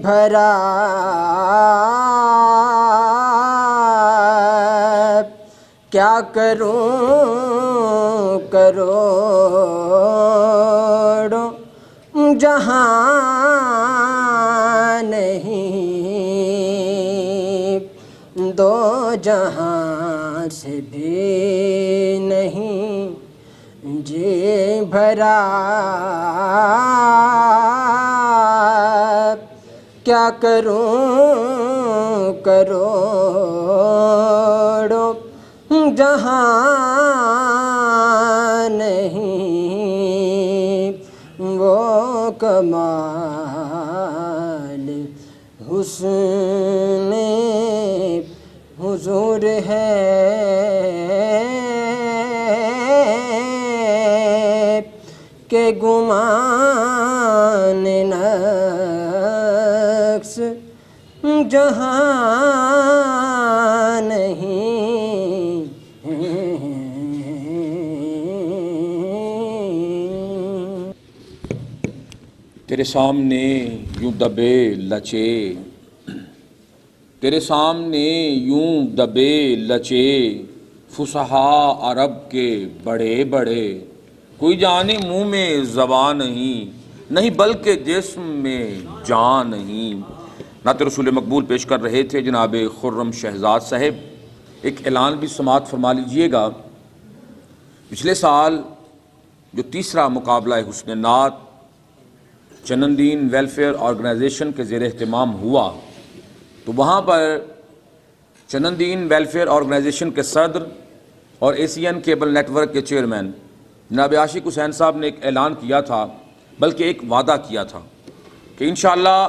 بھرا کیا کروں کروڑوں جہاں نہیں دو جہاں سے بھی نہیں جی بھرا کیا کروں کروڑوں جہاں نہیں وہ کمال حسن حضور ہے کہ گمان نقص جہاں نہیں تیرے سامنے یوں دبے لچے تیرے سامنے یوں دبے لچے فصحا عرب کے بڑے بڑے کوئی جانے منہ میں زبان نہیں نہیں بلکہ جسم میں جان نہیں۔ نعت رسول مقبول پیش کر رہے تھے جناب خرم شہزاد صاحب۔ ایک اعلان بھی سماعت فرما لیجئے گا۔ پچھلے سال جو تیسرا مقابلہ حسن نعت چنندین ویلفیئر آرگنائزیشن کے زیر اہتمام ہوا، تو وہاں پر چنندین ویلفیئر آرگنائزیشن کے صدر اور ایشین کیبل نیٹ ورک کے چیئرمین جناب عاشق حسین صاحب نے ایک اعلان کیا تھا، بلکہ ایک وعدہ کیا تھا کہ انشاءاللہ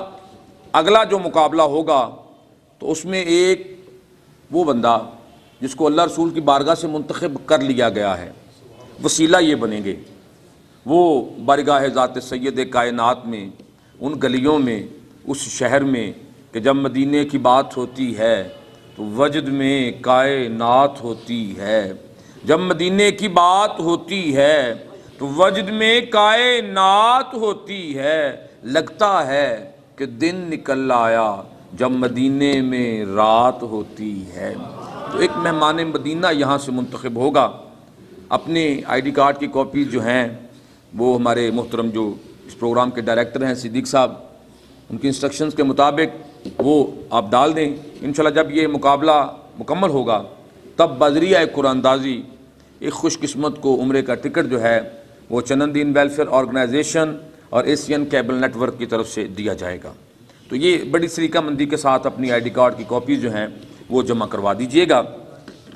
اگلا جو مقابلہ ہوگا تو اس میں ایک وہ بندہ جس کو اللہ رسول کی بارگاہ سے منتخب کر لیا گیا ہے، وسیلہ یہ بنیں گے، وہ بارگاہ ذات سید کائنات میں، ان گلیوں میں، اس شہر میں کہ جب مدینے کی بات ہوتی ہے تو وجد میں کائنات ہوتی ہے، جب مدینے کی بات ہوتی ہے تو وجد میں کائنات ہوتی ہے، لگتا ہے کہ دن نکل آیا جب مدینے میں رات ہوتی ہے۔ تو ایک مہمان مدینہ یہاں سے منتخب ہوگا۔ اپنے آئی ڈی کارڈ کی کاپیز جو ہیں وہ ہمارے محترم جو اس پروگرام کے ڈائریکٹر ہیں صدیق صاحب، ان کی انسٹرکشنز کے مطابق وہ آپ ڈال دیں۔ انشاءاللہ جب یہ مقابلہ مکمل ہوگا تب بذریعہ قرآن اندازی ایک خوش قسمت کو عمرے کا ٹکٹ جو ہے وہ چنندین ویلفیئر آرگنائزیشن اور ایشین کیبل نیٹ ورک کی طرف سے دیا جائے گا۔ تو یہ بڑی سلیقہ مندی کے ساتھ اپنی آئی ڈی کارڈ کی کاپیز جو ہیں وہ جمع کروا دیجئے گا۔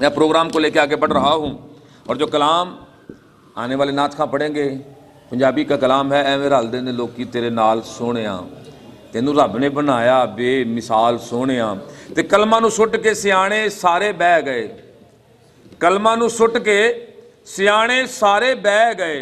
میں پروگرام کو لے کے آگے بڑھ رہا ہوں، اور جو کلام آنے والے نعت خواں پڑھیں گے پنجابی کا کلام ہے، اے میرا ہل دے لوکی تیرے نال سونیاں، تینوں رب نے بنایا بے مثال سونیاں، تے کلمہ نو سٹ کے سیانے سارے بہ گئے، کلمہ نو سٹ کے سیانے سارے بہ گئے،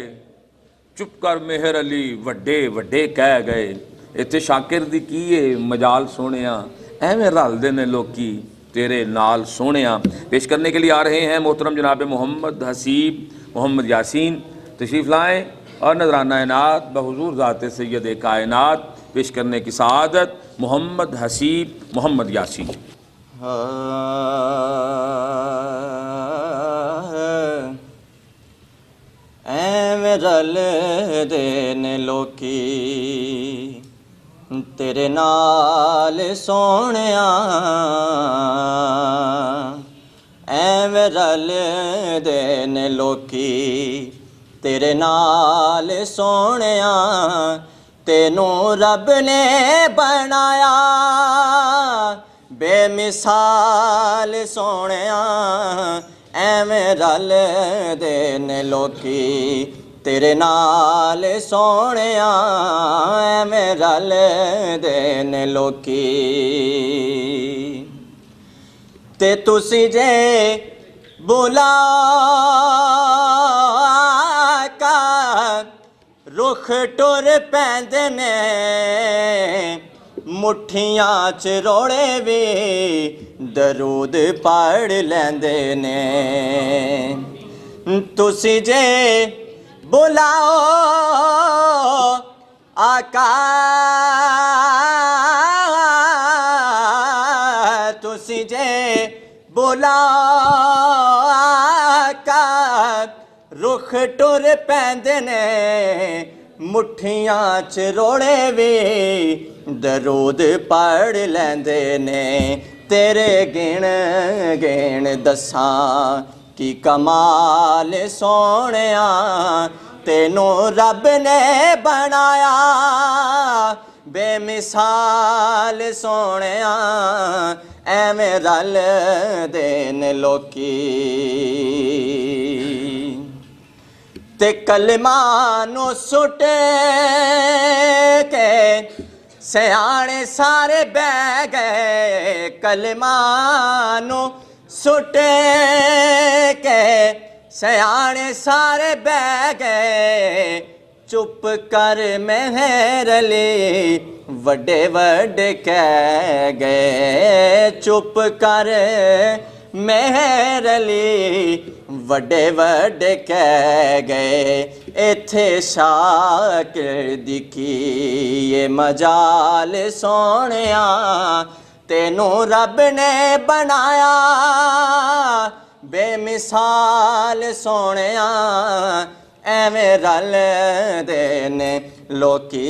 چپ کر مہر علی وڈے وڈے کہہ گئے، ایتھے شاکر دی کیے مجال سونیاں، ایویں رل دے نے لوکی تیرے نال سونیاں۔ پیش کرنے کے لیے آ رہے ہیں محترم جناب محمد حسیب محمد یاسین، تشریف لائیں اور نذرانہ نعت بحضور ذات سید کائنات پیش کرنے کی سعادت محمد حسیب محمد یاسین۔ ایویں رل دے نے لوکی تیرے نال سونیاں، ایویں رل دے نے لوکی تیرے نال سونیاں، تینوں رب نے بنایا بے مثال سونیاں، ایویں رل دے نے لوکی تیرے نال سونیاں، ایویں رل دے نے لوکی، تے تسی جے بلا کا رخ ٹر پیندے نے، مٹھیاں چ روڑے وی درود پڑھ لیندے نے، تسی جے بلاؤ آقا، تسی جے بلاؤ آقا رخ ٹر پیندے نے، مٹھیاں چ روڑے وی درود پڑھ لیندے نے، تیرے گن گن دساں کی کمال سونیاں، تینوں رب نے بنایا بے مثال سونیاں، ایویں رل دے نے لوکی، تے کلمہ نو سٹ کے سیانے سارے بہ گئے، کلمہ نو سٹ کے سیانے سارے بہ گئے، چپ کر مہر علی وڈے وڈے کہہ گئے، چپ کر مہر علی وڈے وڈے کہہ گئے، ایتھے شاکر دی کی مجال سونیاں، تینوں رب نے بنایا بے مثال سونیاں، ایویں رل دے نے ਲੋਕੀ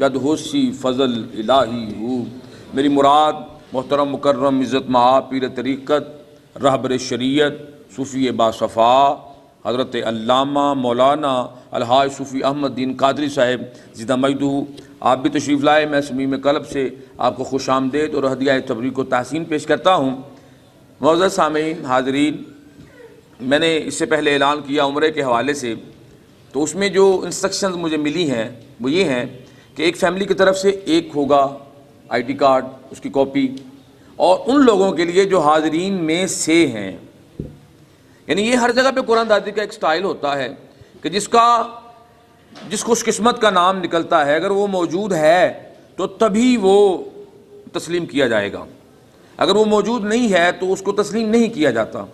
جد ہوشی فضل الہی ہو۔ میری مراد محترم مکرم عزت مآب پیر طریقت رہبر شریعت صوفی باصفا حضرت علامہ مولانا الحاج صوفی احمد دین قادری صاحب زندہ مجدہ، آپ بھی تشریف لائے۔ میں صمیم قلب سے آپ کو خوش آمدید اور ہدیہ تبریک و تحسین پیش کرتا ہوں۔ معزز سامعین، حاضرین، میں نے اس سے پہلے اعلان کیا عمرے کے حوالے سے، تو اس میں جو انسٹرکشنز مجھے ملی ہیں وہ یہ ہیں کہ ایک فیملی کی طرف سے ایک ہوگا آئی ڈی کارڈ، اس کی کاپی، اور ان لوگوں کے لیے جو حاضرین میں سے ہیں، یعنی یہ ہر جگہ پہ قرآن دادی کا ایک سٹائل ہوتا ہے کہ جس خوش قسمت کا نام نکلتا ہے اگر وہ موجود ہے تو تبھی وہ تسلیم کیا جائے گا، اگر وہ موجود نہیں ہے تو اس کو تسلیم نہیں کیا جاتا۔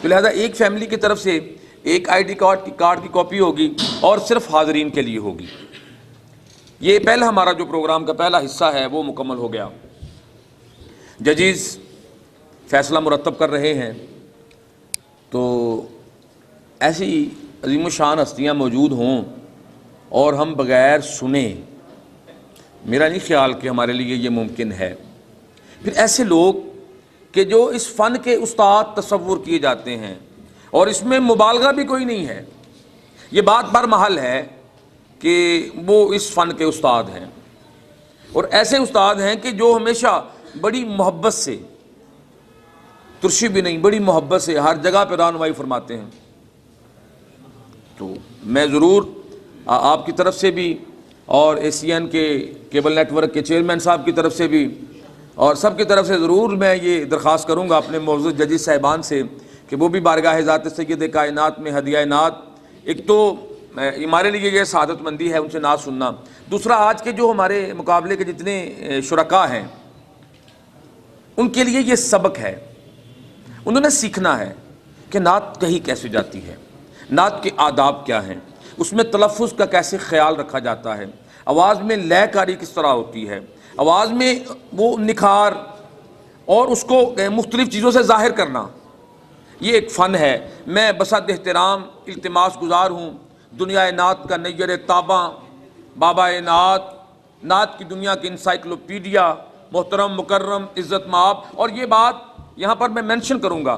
تو لہذا ایک فیملی کی طرف سے ایک آئی ڈی کارڈ کی کاپی ہوگی اور صرف حاضرین کے لیے ہوگی۔ یہ پہلا ہمارا جو پروگرام کا پہلا حصہ ہے وہ مکمل ہو گیا۔ ججز فیصلہ مرتب کر رہے ہیں، تو ایسی عظیم الشان ہستیاں موجود ہوں اور ہم بغیر سنیں، میرا نہیں خیال کہ ہمارے لیے یہ ممکن ہے۔ پھر ایسے لوگ کہ جو اس فن کے استاد تصور کیے جاتے ہیں اور اس میں مبالغہ بھی کوئی نہیں ہے، یہ بات برمحل ہے کہ وہ اس فن کے استاد ہیں، اور ایسے استاد ہیں کہ جو ہمیشہ بڑی محبت سے، ترشی بھی نہیں، بڑی محبت سے ہر جگہ پہ رہنمائی فرماتے ہیں۔ تو میں ضرور آپ کی طرف سے بھی اور ACN کے کیبل نیٹ ورک کے چیئرمین صاحب کی طرف سے بھی اور سب کی طرف سے ضرور میں یہ درخواست کروں گا اپنے معزز ججز صاحبان سے کہ وہ بھی بارگاہ ذات سید کائنات میں ہدیہ نعت، ایک تو ہمارے لیے یہ سعادت مندی ہے ان سے نعت سننا، دوسرا آج کے جو ہمارے مقابلے کے جتنے شرکاء ہیں ان کے لیے یہ سبق ہے، انہوں نے سیکھنا ہے کہ نعت کہی کیسے جاتی ہے، نعت کے آداب کیا ہیں، اس میں تلفظ کا کیسے خیال رکھا جاتا ہے، آواز میں لے کاری کس طرح ہوتی ہے، آواز میں وہ نکھار اور اس کو مختلف چیزوں سے ظاہر کرنا، یہ ایک فن ہے۔ میں بصد احترام التماس گزار ہوں دنیا نعت کا نیر تاباں، بابا نعت کی دنیا کی انسائکلوپیڈیا محترم مکرم عزت مآب، اور یہ بات یہاں پر میں مینشن کروں گا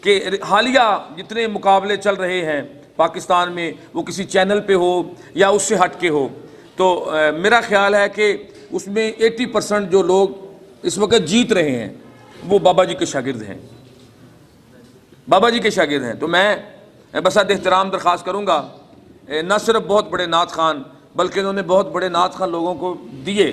کہ حالیہ جتنے مقابلے چل رہے ہیں پاکستان میں، وہ کسی چینل پہ ہو یا اس سے ہٹ کے ہو، تو میرا خیال ہے کہ اس میں 80% جو لوگ اس وقت جیت رہے ہیں وہ بابا جی کے شاگرد ہیں، بابا جی کے شاگرد ہیں۔ تو میں بصد احترام درخواست کروں گا، نہ صرف بہت بڑے نعت خان بلکہ انہوں نے بہت بڑے نعت خان لوگوں کو دیے،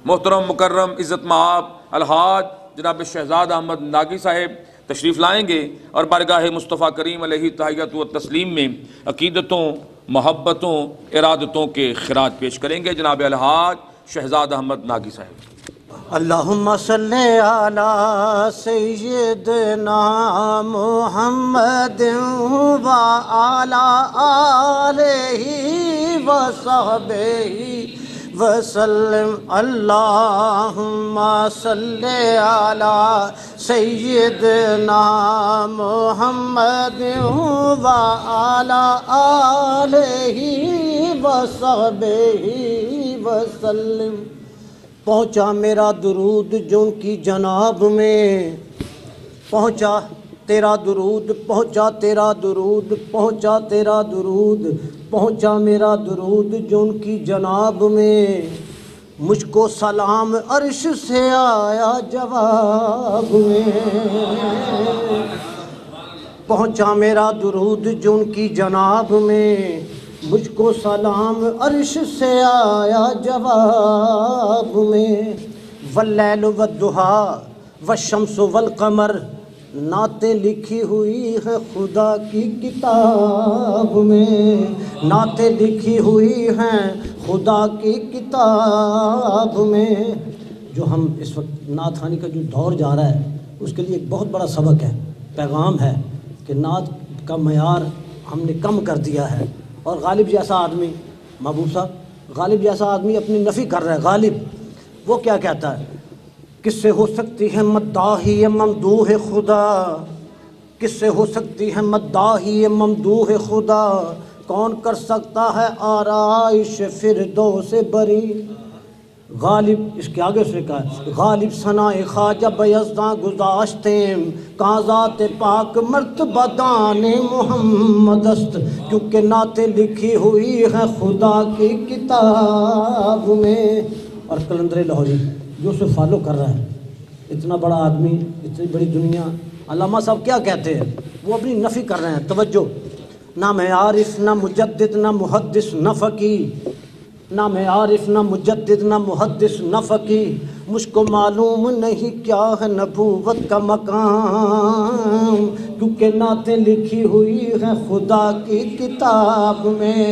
محترم مکرم عزت مآب الحاج جناب شہزاد احمد ناگی صاحب تشریف لائیں گے اور بارگاہ مصطفیٰ کریم علیہ تحیت و تسلیم میں عقیدتوں، محبتوں، ارادتوں کے خراج پیش کریں گے۔ جناب الحاج شہزاد احمد ناگی صاحب۔ اللہم صلی علی سیدنا محمد و علی آلہ و صحبہ وسلم۔ اللہم صلی علی سیدنا محمد و علی آلہ و صحبہ وسلم۔ پہنچا میرا درود جو ان کی جناب میں، پہنچا تیرا درود، پہنچا تیرا درود، پہنچا تیرا درود، پہنچا میرا درود جو ان کی جناب میں، مجھ کو سلام عرش سے آیا جواب میں، پہنچا میرا درود جو ان کی جناب میں، مجھ کو سلام عرش سے آیا جواب میں۔ واللیل والضحیٰ والشمس والقمر، نعتیں لکھی ہوئی ہیں خدا کی کتاب میں، نعتیں لکھی ہوئی ہیں خدا کی کتاب میں۔ جو ہم اس وقت نعت خوانی کا جو دور جا رہا ہے اس کے لیے ایک بہت بڑا سبق ہے، پیغام ہے کہ نعت کا معیار ہم نے کم کر دیا ہے، اور غالب جیسا آدمی، محبوب صاحب غالب جیسا آدمی اپنی نفی کر رہا ہے۔ غالب وہ کیا کہتا ہے؟ کس سے ہو سکتی ہے مداحی ممدوح خدا، کس سے ہو سکتی ہے مداحی ممدوح خدا، کون کر سکتا ہے آرائش فردوس بری. غالب اس کے آگے اس نے کہا ہے غالب ثنائے خواجہ بیزداں گذاشتیں کہاں ذات پاک مرتبہ دان محمد است کیونکہ نعتیں لکھی ہوئی ہیں خدا کی کتاب میں. اور قلندر لاہوری جو اسے فالو کر رہا ہے، اتنا بڑا آدمی، اتنی بڑی دنیا، علامہ صاحب کیا کہتے ہیں؟ وہ اپنی نفی کر رہے ہیں. توجہ، نہ میں عارف نہ مجدد نہ محدث نہ فقیہ، نہ میں عارف نہ مجدد نہ محدث نہ فقیہ، مجھ کو معلوم نہیں کیا ہے نبوت کا مقام کیونکہ نعتیں لکھی ہوئی ہیں خدا کی کتاب میں،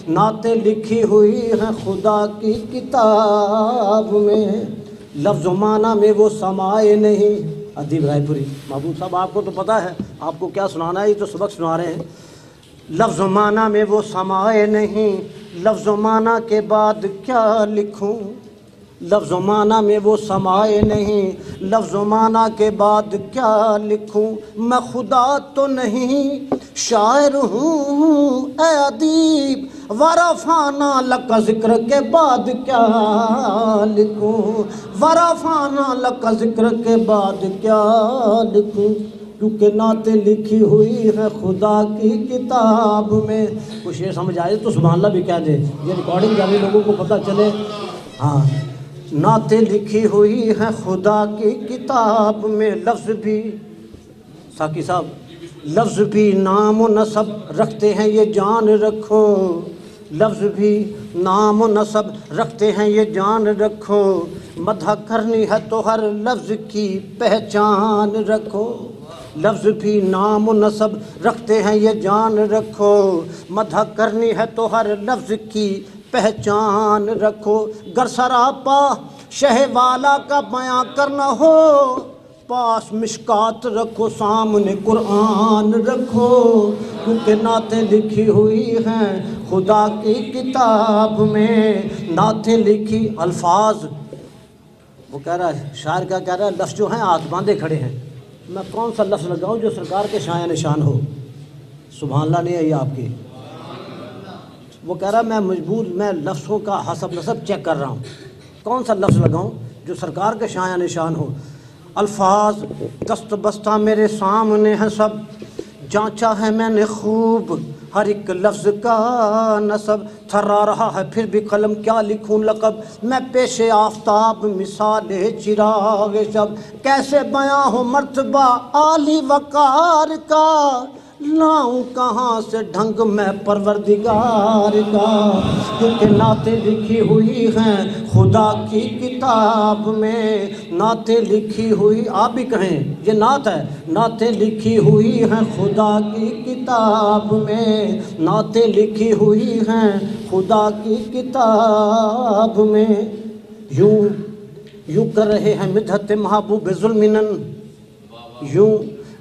نعتیں لکھی ہوئی ہیں خدا کی کتاب میں. لفظ و معنی میں وہ سمائے نہیں. ادیب رائے پوری محبوب صاحب آپ کو تو پتہ ہے آپ کو کیا سنانا ہے، یہ تو سبق سنا رہے ہیں. لفظ و معنی میں وہ سمائے نہیں، لفظ و معنی کے بعد کیا لکھوں. لفظ و معنی میں وہ سمائے نہیں، لفظ و معنی کے بعد کیا لکھوں. میں خدا تو نہیں شاعر ہوں اے ادیب، ورفانا لک ذکر کے بعد کیا لکھوں. ورفانا لک ذکر کے بعد کیا لکھوں کیونکہ نعتیں لکھی ہوئی ہے خدا کی کتاب میں. کچھ یہ سمجھ آئے تو سبحان اللہ بھی کہہ دے، یہ ریکارڈنگ جانے لوگوں کو پتہ چلے. ہاں، نعتیں لکھی ہوئی ہیں خدا کی کتاب میں. لفظ بھی ساقی صاحب، لفظ بھی نام و نسب رکھتے ہیں یہ جان رکھو. لفظ بھی نام و نسب رکھتے ہیں یہ جان رکھو. مدح کرنی ہے تو ہر لفظ کی پہچان رکھو. لفظ بھی نام و نسب رکھتے ہیں یہ جان رکھو. مدح کرنی ہے تو ہر لفظ کی پہچان رکھو. گر سراپا شہ والا کا بیاں کرنا ہو، پاس مشکات رکھو، سامنے قرآن رکھو کیونکہ نعتیں لکھی ہوئی ہیں خدا کی کتاب میں. نعتیں لکھی، الفاظ وہ کہہ رہا ہے، شاعر کیا کہہ رہا ہے، لفظ جو ہیں ہاتھ باندھے کھڑے ہیں. میں کون سا لفظ لگاؤں جو سرکار کے شایع نشان ہو؟ سبحان اللہ نہیں آئی آپ کی. وہ کہہ رہا ہے میں لفظوں کا حسب نسب چیک کر رہا ہوں، کون سا لفظ لگاؤں جو سرکار کے شایع نشان ہو. الفاظ دست بستہ میرے سامنے ہیں سب، جانچا ہے میں نے خوب ہر ایک لفظ کا نسب. تھرا رہا ہے پھر بھی قلم کیا لکھوں لقب، میں پیش آفتاب مثال چراغ شب. کیسے بیاں ہو مرتبہ عالی وقار کا، لاؤں کہاں سے ڈھنگ میں پروردگار کا کیونکہ نعتیں لکھی ہوئی ہیں خدا کی کتاب میں. نعتیں لکھی ہوئی، آپ بھی کہیں یہ نعت ہے، نعتیں لکھی ہوئی ہیں خدا کی کتاب میں. نعتیں لکھی ہوئی ہیں خدا کی کتاب میں. یوں کر رہے ہیں مدحت محبوب ظلمنن، یوں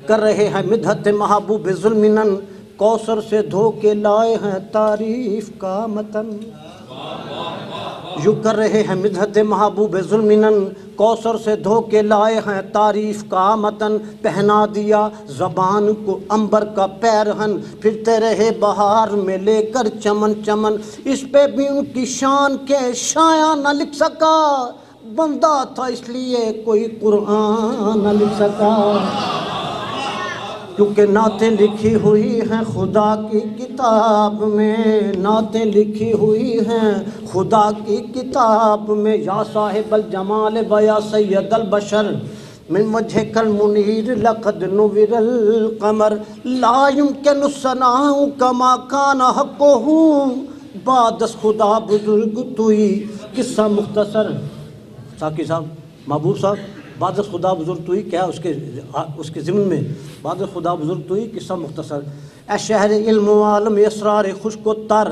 کر رہے ہیں مدحت محبوب ظلمنن، کوثر سے دھو کے لائے ہیں تعریف کا متن. یوں کر رہے ہیں مدحت محبوب ظلمنن، کوثر سے دھو کے لائے ہیں تعریف کا متن. پہنا دیا زبان کو عنبر کا پیرہن، پھرتے رہے بہار میں لے کر چمن چمن. اس پہ بھی ان کی شان کے شایع نہ لکھ سکا، بندہ تھا اس لیے کوئی قرآن نہ لکھ سکا کیونکہ نعتیں لکھی ہوئی ہیں خدا کی کتاب میں. نعتیں لکھی ہوئی ہیں خدا کی کتاب میں. یا صاحب الجمال و یا سید البشر من وجهك المنیر لقد نور القمر، لا يمكن الثناء كما كان حقه بعد از خدا بزرگ توئی. قصہ مختصر ساقی صاحب، محبوب صاحب، بعد از خدا بزرگ توئی کیا اس کے ضمن میں بعد از خدا بزرگ توئی قصہ مختصر. اے شہر علم و عالم اسرار خشک و تر،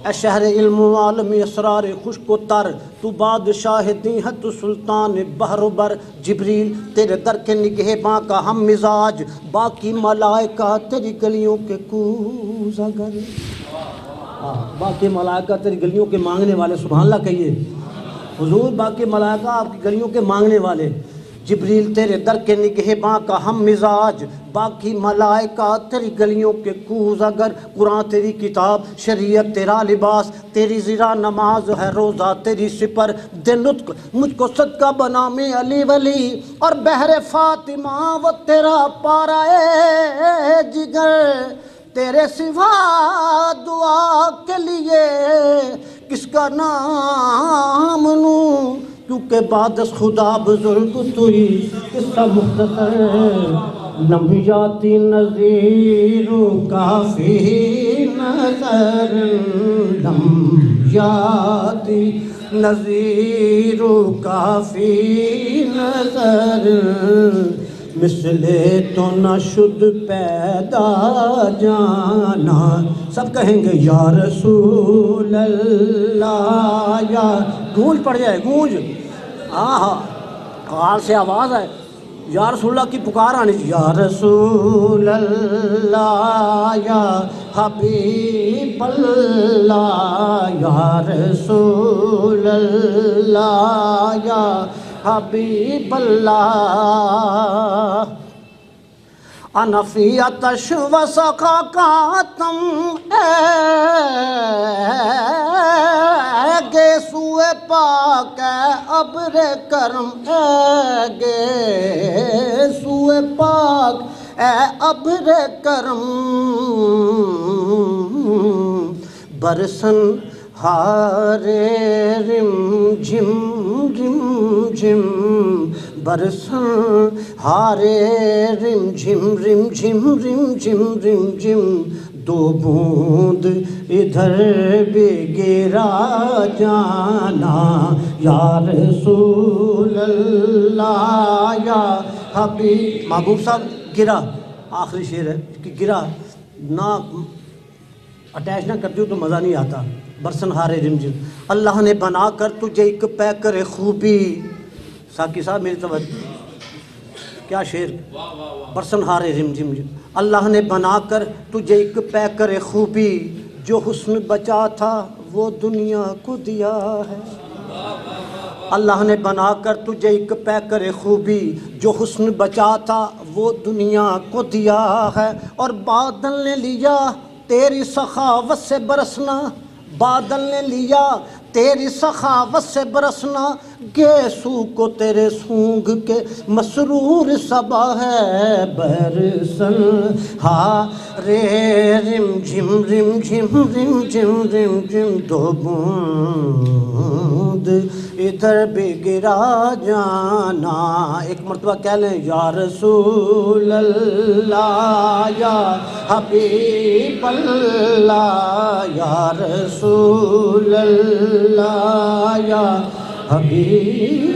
اے شہر علم و عالم اسرار خشک و تر، تو بادشاہ دی ہے تو سلطان بحر و بر. جبریل تیرے در کے نگہباں کا ہم مزاج، باقی ملائکہ تیری گلیوں کے کوز اگر. باقی ملائکہ تیری گلیوں کے مانگنے والے، سبحان اللہ کہیے حضور. باقی ملائکہ آپ کی گلیوں کے مانگنے والے. جبریل تیرے در کے نگہباں کا ہم مزاج، باقی ملائکہ تیری گلیوں کے کوز، اگر قرآن تیری کتاب، شریعت تیرا لباس، تیری زرا نماز ہے روزہ تیری سپر، دے نطق مجھ کو صدقہ بنا میں علی ولی، اور بحر فاطمہ وہ تیرا پارا اے جگر، تیرے سوا دعا کے لیے کس کا نام لوں، کیونکہ بعد از خدا بزرگ توئی، قصہ مختصر نمیاتی نظیر کافی نظر، نمیاتی نظیر کافی نظر، مثل تو نہ شد پیدا جانا، سب کہیں گے یا رسول اللہ، یا گونج پڑ جائے گونج، ہاں کار سے آواز ہے، یا رسول اللہ کی پکار آنی چاہیے، یا رسول اللہ یا حبیب اللہ، یا رسول اللہ یا حبیب اللہ، انا فی عطش و سخاکاتم، اے گیسوئے پاک اے ابر کرم، اے گیسوئے پاک اے ابر کرم، برسن ہارے رم جم رم جم، برسن ہارے رم جم رم جم رم جم رم جم، دو بوند ادھر بھی گرا جانا، یا رسول اللہ یا حبیب، محبوب صاحب گرا، آخری شعر ہے کہ گرا نہ اٹیچ نہ کرتی ہو تو مزہ نہیں آتا، برسن ہارے رمجم، اللہ نے بنا کر تجھے ایک پیکر خوبی، ساقی صاحب میری توجہ، کیا شعر، برسن ہارے رمجم، اللہ نے بنا کر تجھے ایک پیکر خوبی، جو حسن بچا تھا وہ دنیا کو دیا ہے، اللہ نے بنا کر تجھے ایک پیکر خوبی، جو حسن بچا تھا وہ دنیا کو دیا ہے، اور بادل نے لیا تیری سخاوت سے برسنا، بادل نے لیا تیری سخاوت سے برسنا، گیسو کو تیرے سونگ کے مسرور صبا ہے، برسن ہارے رم جم رم جم رم جم رم جم، دو بوند ادھر بھی گرا جانا، ایک مرتبہ کہہ لیں یا رسول اللہ یا حبیب اللہ، یا رسول اللہ یا حبیب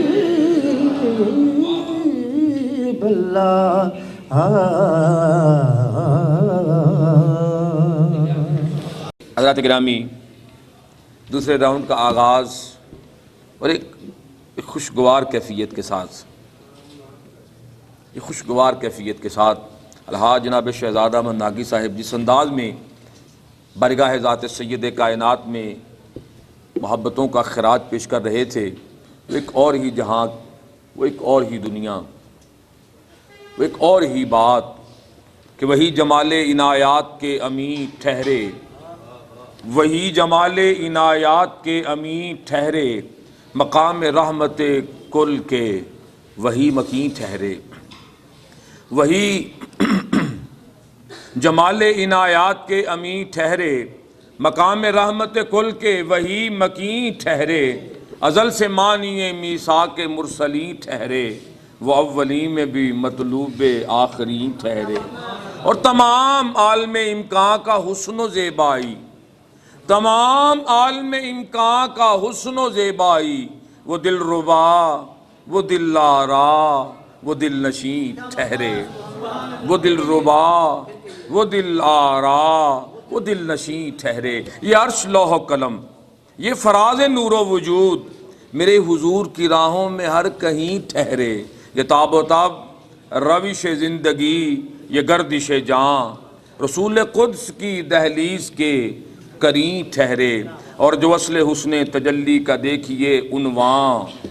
اللہ، حضرات گرامی، دوسرے راؤنڈ کا آغاز اور ایک خوشگوار کیفیت کے ساتھ، ایک خوشگوار کیفیت کے ساتھ الحاج جناب شہزادہ احمد ناگی صاحب جس انداز میں بارگاہ ذات سید کائنات میں محبتوں کا خراج پیش کر رہے تھے، وہ ایک اور ہی جہاں، وہ ایک اور ہی دنیا، وہ ایک اور ہی بات کہ وہی جمال عنایات کے امیں ٹھہرے، وہی جمال عنایات کے امیں ٹھہرے، مقام رحمت کل کے وہی مکیں ٹھہرے، وہی جمال عنایات کے امیں ٹھہرے، مقام رحمت کل کے وہی مکیں ٹھہرے، ازل سے مانی میثاق مرسلیں ٹھہرے، وہ اولی میں بھی مطلوب آخرین ٹھہرے، اور تمام عالم امکان کا حسن و زیبائی، تمام عالم امکان کا حسن و زیبائی، وہ دل ربا، وہ دل آرا، وہ دل نشیں ٹھہرے، وہ دل ربا، وہ دل آرا، وہ دل نشیں ٹھہرے، یہ عرش لوح و قلم، یہ فراز نور و وجود میرے حضور کی راہوں میں ہر کہیں ٹھہرے، یہ تاب و تاب روش زندگی، یہ گردش جاں رسول قدس کی دہلیز کے کریں ٹھہرے، اور جو اصل حسن تجلی کا دیکھیے عنوان،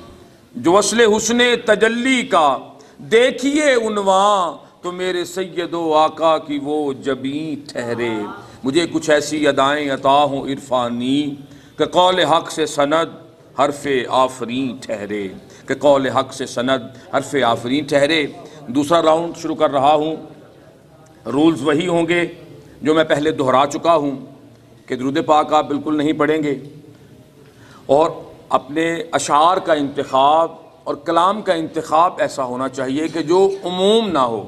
جو اصل حسن تجلی کا دیکھیے عنواں تو میرے سید و آقا کی وہ جبیں ٹھہرے، مجھے کچھ ایسی ادائیں عطا ہوں عرفانی کہ قول حق سے سند حرف آفرین ٹھہرے، کہ قول حق سے سند حرف آفرین ٹھہرے۔ دوسرا راؤنڈ شروع کر رہا ہوں۔ رولز وہی ہوں گے جو میں پہلے دہرا چکا ہوں کہ درود پاک آپ بالکل نہیں پڑھیں گے، اور اپنے اشعار کا انتخاب اور کلام کا انتخاب ایسا ہونا چاہیے کہ جو عموم نہ ہو۔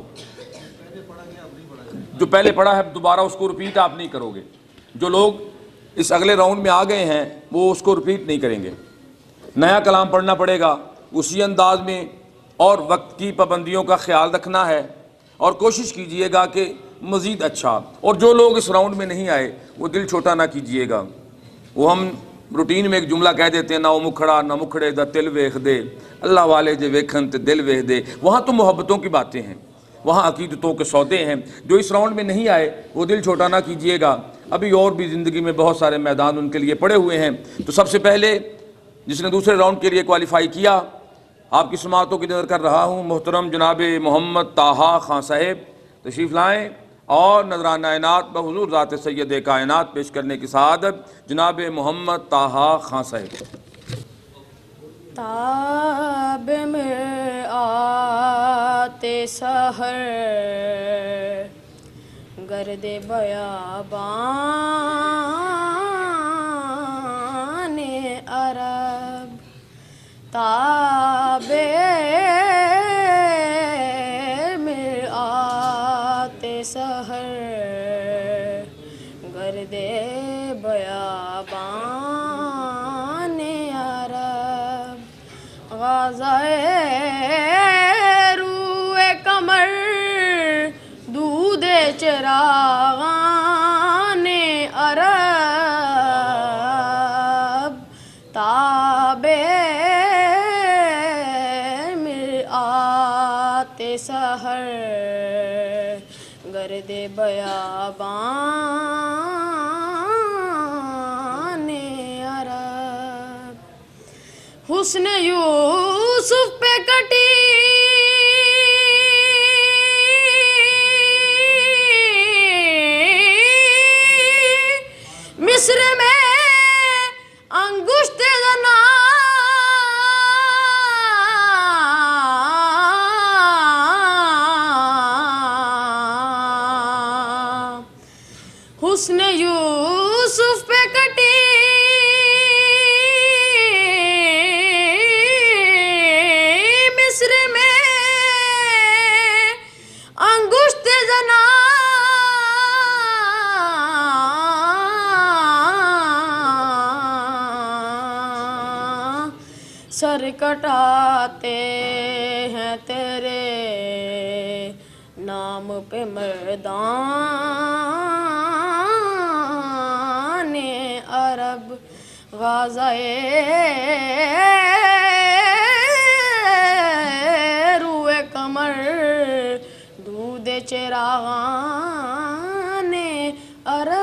جو پہلے پڑھا ہے دوبارہ اس کو رپیٹ آپ نہیں کرو گے، جو لوگ اس اگلے راؤنڈ میں آ گئے ہیں وہ اس کو رپیٹ نہیں کریں گے، نیا کلام پڑھنا پڑے گا اسی انداز میں، اور وقت کی پابندیوں کا خیال رکھنا ہے، اور کوشش کیجئے گا کہ مزید اچھا۔ اور جو لوگ اس راؤنڈ میں نہیں آئے وہ دل چھوٹا نہ کیجئے گا، وہ ہم روٹین میں ایک جملہ کہہ دیتے ہیں، نہ وہ مکھڑا نہ مکھڑے دا دل ویکھ دے، اللہ والے جے ویکھن تے دل ویکھ دے۔ وہاں تو محبتوں کی باتیں ہیں، وہاں عقیدتوں کے سودے ہیں۔ جو اس راؤنڈ میں نہیں آئے وہ دل چھوٹا نہ کیجئے گا، ابھی اور بھی زندگی میں بہت سارے میدان ان کے لیے پڑے ہوئے ہیں۔ تو سب سے پہلے جس نے دوسرے راؤنڈ کے لیے کوالیفائی کیا، آپ کی سماعتوں کی نظر کر رہا ہوں، محترم جناب محمد طاہا خان صاحب تشریف لائیں اور نذرانہ عنایت بحضور ذات سید کائنات پیش کرنے کی سعادت جناب محمد طاہا خان صاحب۔ تاب میں آتے سحر گرد بیابان عرب، تاب میں آتے سحر گرد بیابان عرب، غازۂ روئے کمر دودھ چراغان عرب، تابے مرآت سحر گرد بیابان عرب، حسن یوسف پہ کٹی مصر میں انگشت زنا، حسن یوسف پہ کٹی مصر میں انگشت زنا، سر کٹاتے ہیں تیرے نام پہ مردان عرب، غازۂ روئے کمر دودھ چراغان عرب۔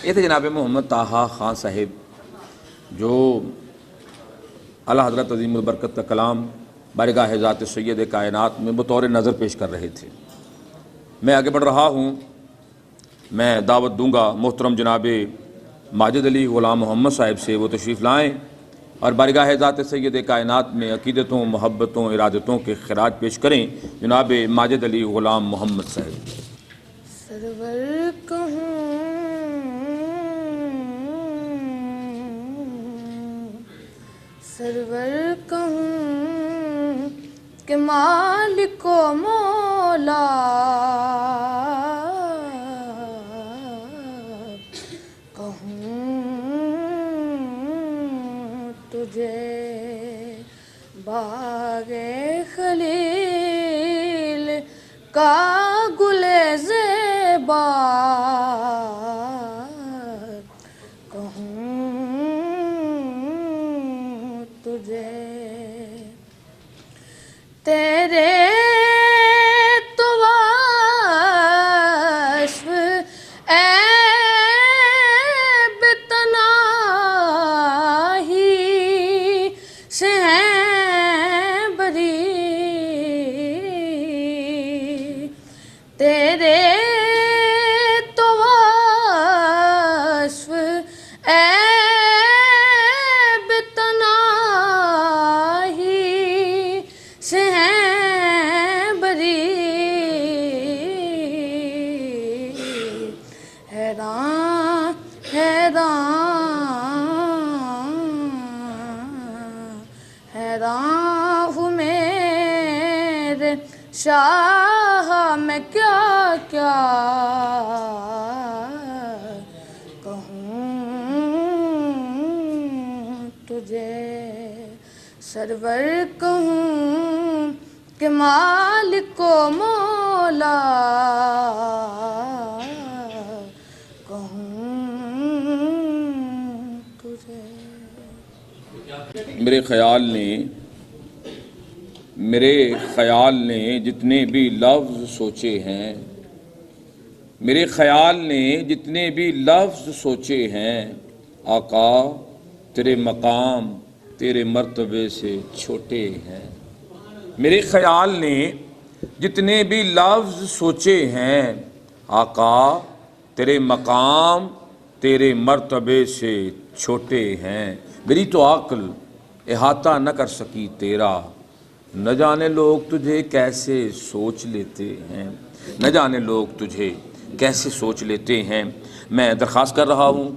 یہ تھے جناب محمد طاہا خان صاحب جو اعلیٰ حضرت عظیم البرکت کا کلام بارگاہ ذات سید کائنات میں بطور نظر پیش کر رہے تھے۔ میں آگے بڑھ رہا ہوں، میں دعوت دوں گا محترم جناب ماجد علی غلام محمد صاحب سے، وہ تشریف لائیں اور بارگاہ ذات سید کائنات میں عقیدتوں، محبتوں، ارادتوں کے خراج پیش کریں۔ جناب ماجد علی غلام محمد صاحب۔ سرور کہوں سرور کہوں کہ مالک و مولا، کہوں تجھے باغ خلیل کا گل زیبا، کہوں تجھے تیرے تو وصف عیب تنہائی سے ہیں تیرے تو وصف عیب تنہی سے ہیں بری حیران حیران حیران ہوں میرے شاہ میں کیا کیا کہوں تجھے سرور کہوں کہ مالک و مولا کہوں تجھے میرے خیال نے جتنے بھی لفظ سوچے ہیں، میرے خیال نے جتنے بھی لفظ سوچے ہیں، آقا تیرے مقام تیرے مرتبے سے چھوٹے ہیں۔ میرے خیال نے جتنے بھی لفظ سوچے ہیں، آقا تیرے مقام تیرے مرتبے سے چھوٹے ہیں۔ میری تو عقل احاطہ نہ کر سکی تیرا، نہ جانے لوگ تجھے کیسے سوچ لیتے ہیں، نہ جانے لوگ تجھے کیسے سوچ لیتے ہیں۔ میں درخواست کر رہا ہوں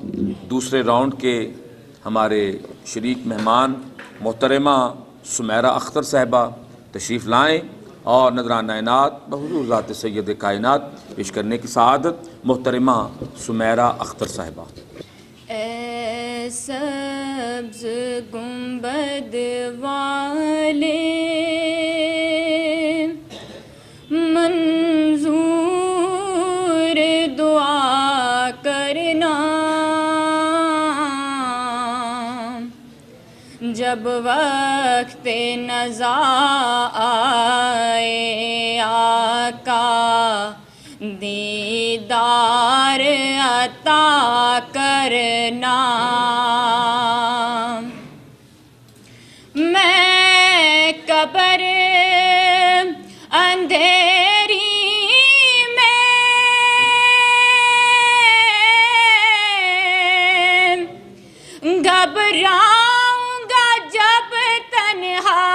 دوسرے راؤنڈ کے ہمارے شریک مہمان محترمہ سمیرہ اختر صاحبہ تشریف لائیں اور نذرانہ عنایت بحضور ذات سید کائنات پیش کرنے کی سعادت محترمہ سمیرہ اختر صاحبہ۔ اے سبز گنبد والے منظور دعا کرنا، جب وقت نزا آئے آقا دیدار عطا کرنا۔ میں قبر اندھیری میں گھبراؤں گا جب تنہا،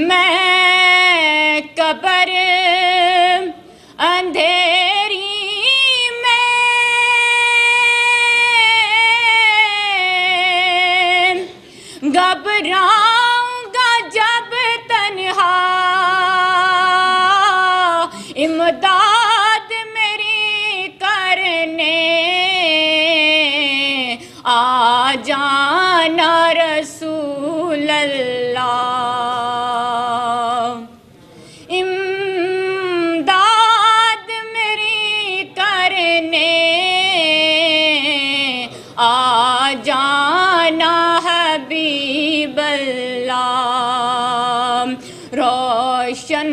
میں قبر اندھیری میں گھبراؤں گا جب تنہا، امداد میری کرنے آ جانا رسول اللہ، امداد میری کرنے آ جانا حبیب اللہ، روشن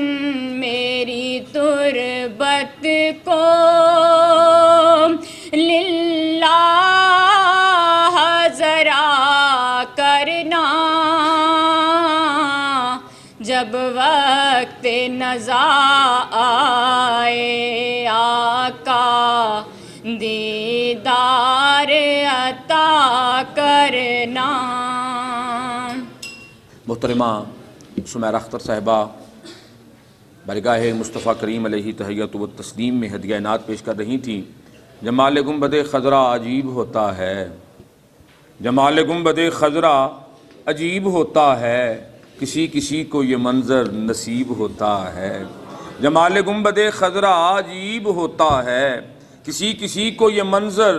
میری تربت کو للہ ذرا کرنا، جب وقت نزا آئے آقا دیدار عطا کرنا۔ محترمہ سمیرہ اختر صاحبہ بارگاہ مصطفیٰ کریم علیہ تحیت و تسلیم میں ہدیہ نعت پیش کر رہی تھیں۔ جمال گنبد خضرا عجیب ہوتا ہے، جمال گنبد خضرا عجیب ہوتا ہے، کسی کسی کو یہ منظر نصیب ہوتا ہے۔ جمال گنبد خضرا عجیب ہوتا ہے، کسی کسی کو یہ منظر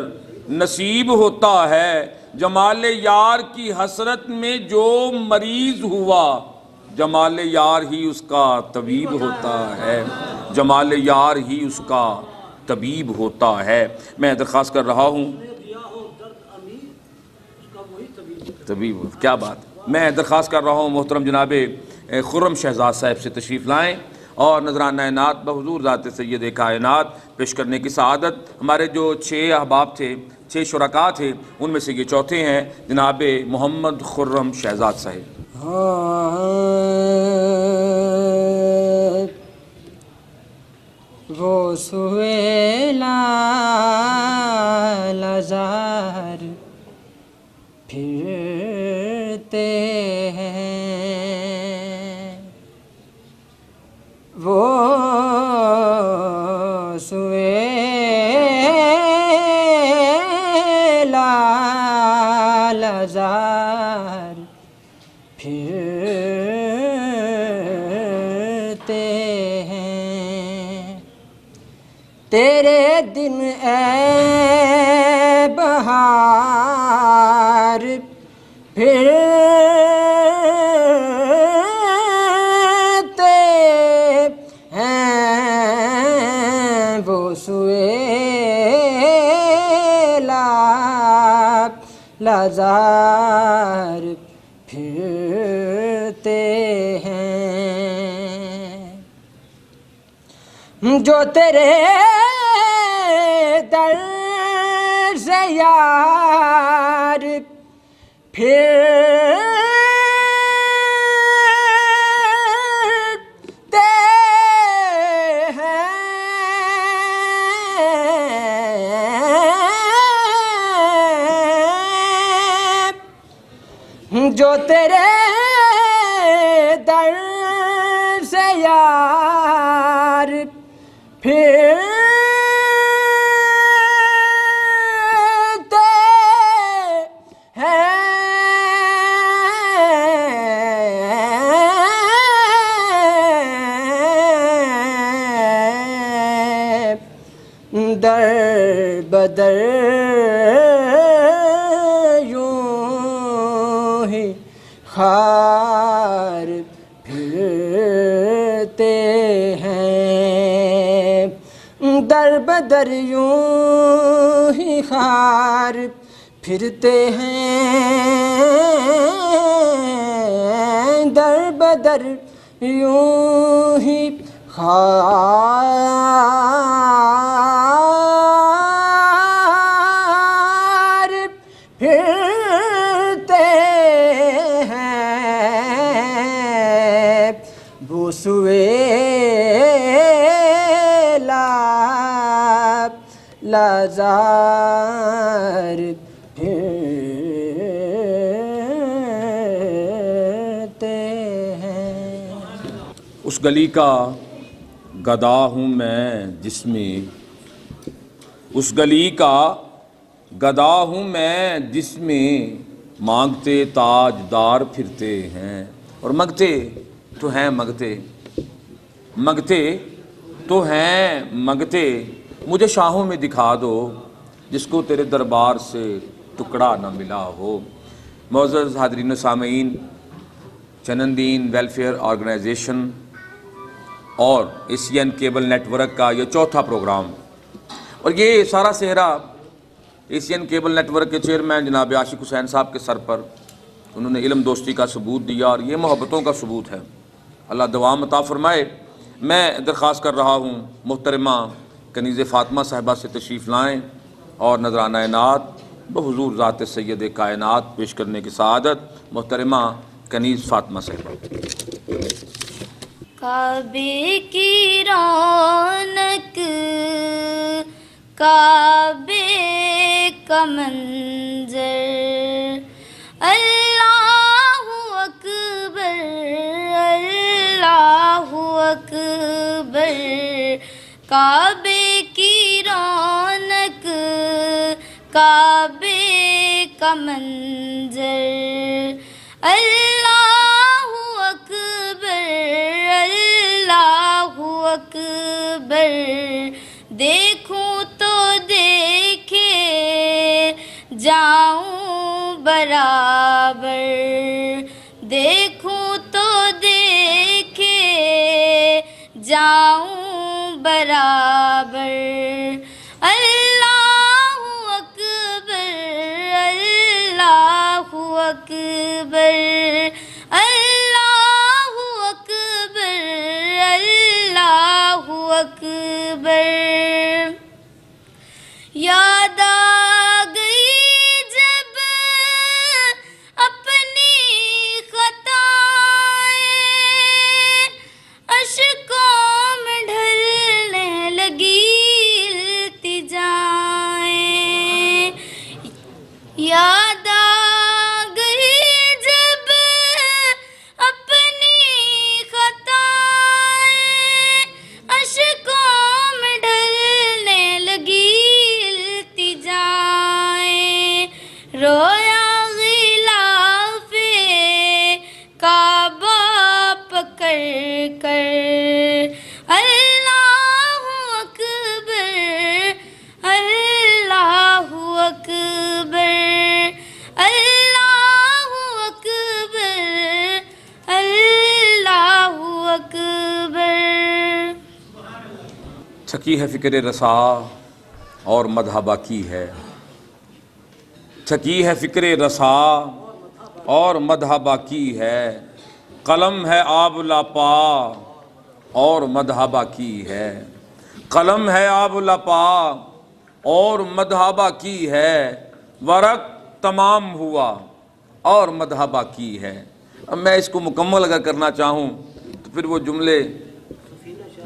نصیب ہوتا ہے، جمال یار کی حسرت میں جو مریض ہوا، جمال یار ہی اس کا طبیب ہوتا ہے، جمال یار ہی اس کا طبیب ہوتا ہے۔ میں درخواست کر رہا ہوں طبیب، کیا بات، میں درخواست کر رہا ہوں محترم جناب خرم شہزاد صاحب سے تشریف لائیں اور نذرانہ عنایت بحضور ذات سید کائنات پیش کرنے کی سعادت۔ ہمارے جو 6 احباب تھے، 6 شرکاء تھے، ان میں سے یہ چوتھے ہیں جناب محمد خرم شہزاد صاحب۔ سوئے لال زار پھرتے ہیں، وہ سوئے لال زار پھرتے ہیں، تیرے دن اے بہار پھرتے ہیں، وہ سوئے لازار پھرتے ہیں، جو تیرے در سے یار پھرتے ہیں، جو تیرے در سے یار پھرتے ہیں، در بدر یوں ہی خار پھرتے ہیں، در بدر یوں ہی خار پھرتے ہیں، در بدر یوں ہی خار پھرتے ہیں، وہ سوئے لازار پھرتے ہیں۔ اس گلی کا گدا ہوں میں جس میں، اس گلی کا گدا ہوں میں جس میں مانگتے تاجدار پھرتے ہیں، اور مانگتے تو ہیں مانگتے، مانگتے تو ہیں مانگتے، مجھے شاہوں میں دکھا دو جس کو تیرے دربار سے ٹکڑا نہ ملا ہو۔ معزز حاضرین و سامعین، چنندین ویلفیئر آرگنائزیشن اور ایشین کیبل نیٹ ورک کا یہ چوتھا پروگرام، اور یہ سارا سہرا ایشین کیبل نیٹ ورک کے چیئرمین جناب عاشق حسین صاحب کے سر پر، انہوں نے علم دوستی کا ثبوت دیا اور یہ محبتوں کا ثبوت ہے، اللہ دوام عطا فرمائے۔ میں درخواست کر رہا ہوں محترمہ کنیز فاطمہ صاحبہ سے تشریف لائیں اور نذرانہ نعت بحضور ذات سید کائنات پیش کرنے کی سعادت محترمہ کنیز فاطمہ صاحبہ۔ کعبے کی رونق، کعبے کا منظر، اللہ اکبر اللہ اکبر، کعبے کی رونق، کعبے کا منظر، اللہ اکبر اللہ اکبر، دیکھوں تو دیکھے جاؤں برابر، دیکھوں تو دیکھے جاؤں برابر، اللہ اکبر اللہ اکبر، اللہ اکبر اللہ اکبر، یاد آ گئی جب اپنی خطا کر کر اللہ اکبر اللہ اکبر اللہ اکبر اللہ اکبر. تھکی ہے فکر رسا اور مذہبہ کی ہے، تھکی ہے فکر رسا اور مذہبہ کی ہے، قلم ہے آب لاپا اور مذہبہ کی ہے، قلم ہے آب لاپا اور مذہبہ کی ہے، ورق تمام ہوا اور مذہبہ کی ہے. اب میں اس کو مکمل اگر کرنا چاہوں تو پھر وہ جملے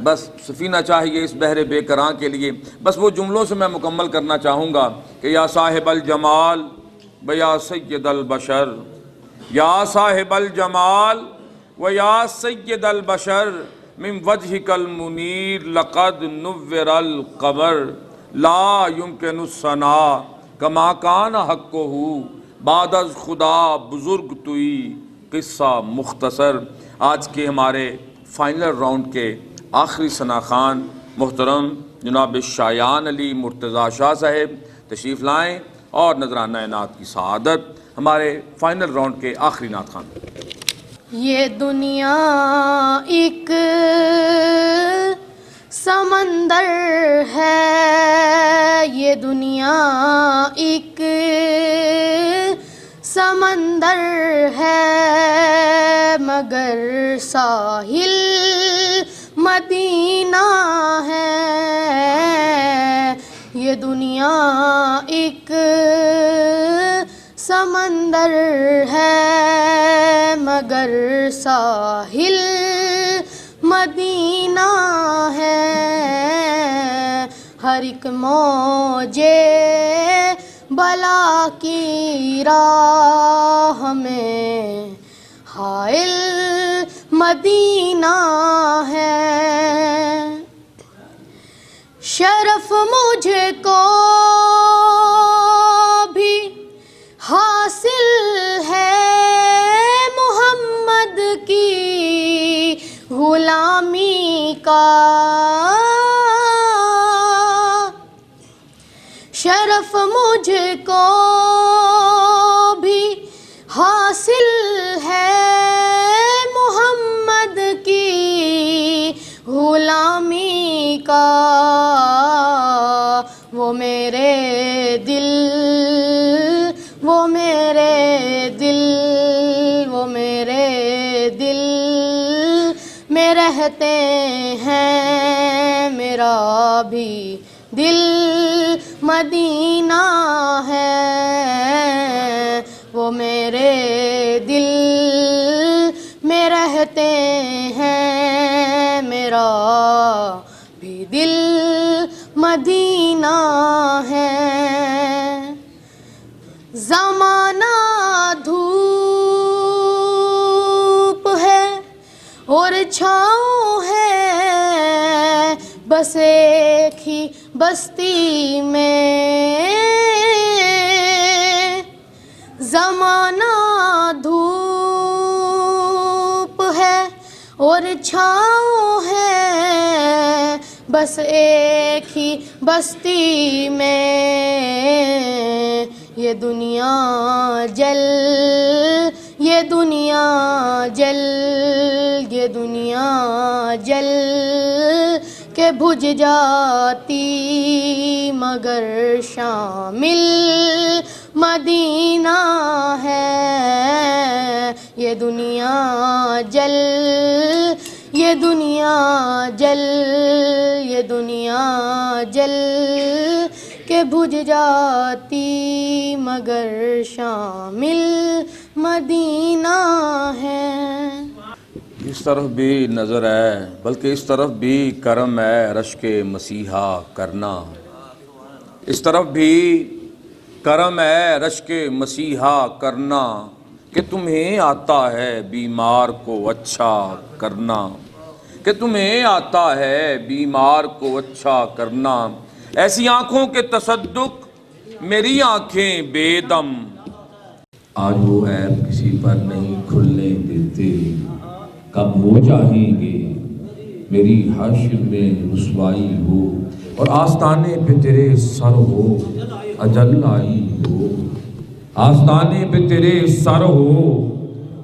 بس سفینہ چاہیے اس بحر بے کراں کے لیے، بس وہ جملوں سے میں مکمل کرنا چاہوں گا کہ یا صاحب الجمال و یا سید البشر، یا صاحب الجمال و یا سید البشر، من وجهک المنیر لقد نور القمر، لا يمکن الثناء کما کان حقہ، بعد از خدا بزرگ توئی قصہ مختصر. آج کے ہمارے فائنل راؤنڈ کے آخری ثنا خوان محترم جناب شایان علی مرتضیٰ شاہ صاحب تشریف لائیں اور نذرانہ نعت کی سعادت. ہمارے فائنل راؤنڈ کے آخری نعت خوان. یہ دنیا ایک سمندر ہے، یہ دنیا ایک سمندر ہے، مگر ساحل مدینہ ہے. یہ دنیا ایک سمندر ہے، مگر ساحل مدینہ ہے. ہر ایک موجے بلا کی راہ میں حائل مدینہ ہے. شرف مجھے کو بھی حاصل ہے محمد کی غلامی کا، شرف مجھے کو بھی حاصل ہے محمد کی غلامی کا. وہ میرے دل، وہ میرے دل، وہ میرے دل میں رہتے ہیں، میرا بھی دل مدینہ ہے. وہ میرے دل میں رہتے ہیں، میرا بھی دل مدینہ ہے. زمانہ دھوپ ہے اور چھاؤں ہے، بس ایک ہی بستی میں. زمانہ دھوپ ہے اور چھاؤں ہے، بس ایک ہی بستی میں. یہ دنیا جل، یہ دنیا جل، یہ دنیا جل کے بجھ جاتی، مگر شامل مدینہ ہے. یہ دنیا جل، یہ دنیا جل، یہ دنیا جل کے بجھ جاتی، مگر شامل مدینہ ہے. اس طرف بھی نظر ہے بلکہ اس طرف بھی کرم ہے رشک مسیحا کرنا، اس طرف بھی کرم ہے رشک مسیحا کرنا، کہ تمہیں آتا ہے بیمار کو اچھا کرنا، کہ تمہیں آتا ہے بیمار کو اچھا کرنا. ایسی آنکھوں کے تصدق میری آنکھیں بے دم، آج وہ عیب کسی پر نہیں کھلنے دیتے، کب وہ چاہیں گے میری حشر میں رسوائی ہو، اور آستانے پہ تیرے سر ہو اجل آئی ہو، آستانے پہ تیرے سر ہو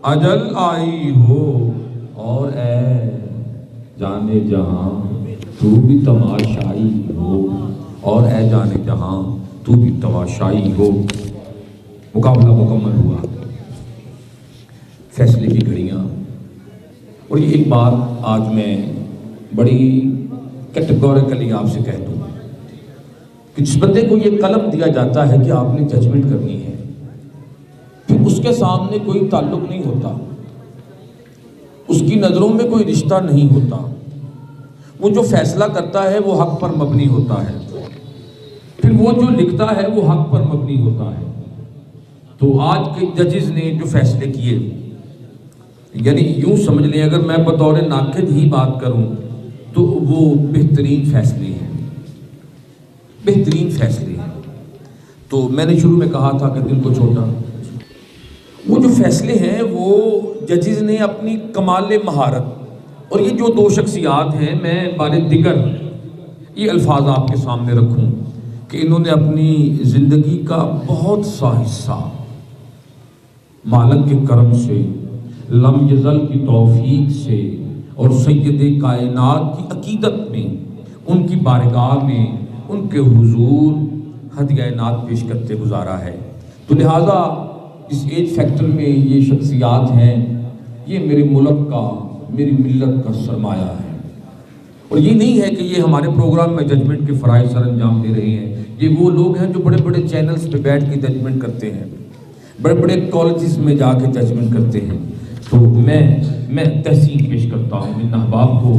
اجل آئی ہو، اور اے جانے جہاں تو بھی تماشائی ہو، اور اے جانے جہاں تو بھی تماشائی ہو۔ مقابلہ مکمل ہوا، فیصلے کی گھڑیاں۔ اور یہ ایک بات آج میں بڑی کیٹیگوریکلی آپ سے کہہ دوں کہ جس بندے کو یہ قلم دیا جاتا ہے کہ آپ نے ججمنٹ کرنی ہے، پھر اس کے سامنے کوئی تعلق نہیں ہوتا، اس کی نظروں میں کوئی رشتہ نہیں ہوتا، وہ جو فیصلہ کرتا ہے وہ حق پر مبنی ہوتا ہے، پھر وہ جو لکھتا ہے وہ حق پر مبنی ہوتا ہے۔ تو آج کے ججز نے جو فیصلے کیے، یعنی یوں سمجھ لیں اگر میں بطور ناقد ہی بات کروں تو وہ بہترین فیصلے ہیں، بہترین فیصلے ہیں۔ تو میں نے شروع میں کہا تھا کہ دل کو چھوٹا، وہ جو فیصلے ہیں وہ ججز نے اپنی کمال مہارت، اور یہ جو دو شخصیات ہیں، میں بارے دیگر یہ الفاظ آپ کے سامنے رکھوں کہ انہوں نے اپنی زندگی کا بہت سا حصہ مالک کے کرم سے، لم یزل کی توفیق سے، اور سید کائنات کی عقیدت میں، ان کی بارگاہ میں، ان کے حضور ہدیہ نعت پیش کرتے گزارا ہے۔ تو لہٰذا اس ایج فیکٹر میں یہ شخصیات ہیں، یہ میرے ملک کا، میری ملت کا سرمایہ ہے۔ اور یہ نہیں ہے کہ یہ ہمارے پروگرام میں ججمنٹ کے فرائض سر انجام دے رہے ہیں، یہ وہ لوگ ہیں جو بڑے بڑے چینلز پہ بیٹھ کے ججمنٹ کرتے ہیں، بڑے بڑے کالجز میں جا کے ججمنٹ کرتے ہیں۔ تو میں تحسین پیش کرتا ہوں ان احباب کو،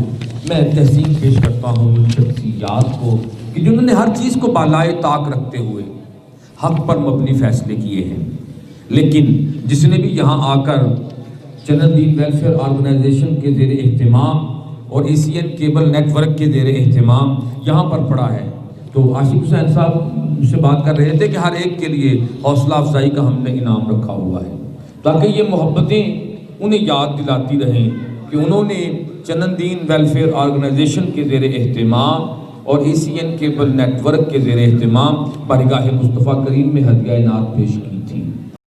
میں تحسین پیش کرتا ہوں ان شخصیات کو کہ جنہوں نے ہر چیز کو بالائے طاق رکھتے ہوئے حق پر مبنی فیصلے کیے ہیں۔ لیکن جس نے بھی یہاں آ کر چنن دین ویلفیئر آرگنائزیشن کے زیر اہتمام اور ایشین کیبل نیٹ ورک کے زیر اہتمام یہاں پر پڑھا ہے، تو عاشق حسین صاحب مجھ سے بات کر رہے تھے کہ ہر ایک کے لیے حوصلہ افزائی کا ہم نے انعام رکھا ہوا ہے، تاکہ یہ محبتیں انہیں یاد دلاتی رہیں کہ انہوں نے چنن دین ویلفیئر آرگنائزیشن کے زیر اہتمام اور ایشین کیبل نیٹ ورک کے زیر اہتمام بارگاہ مصطفیٰ کریم میں ہدیہ نعت پیش کی۔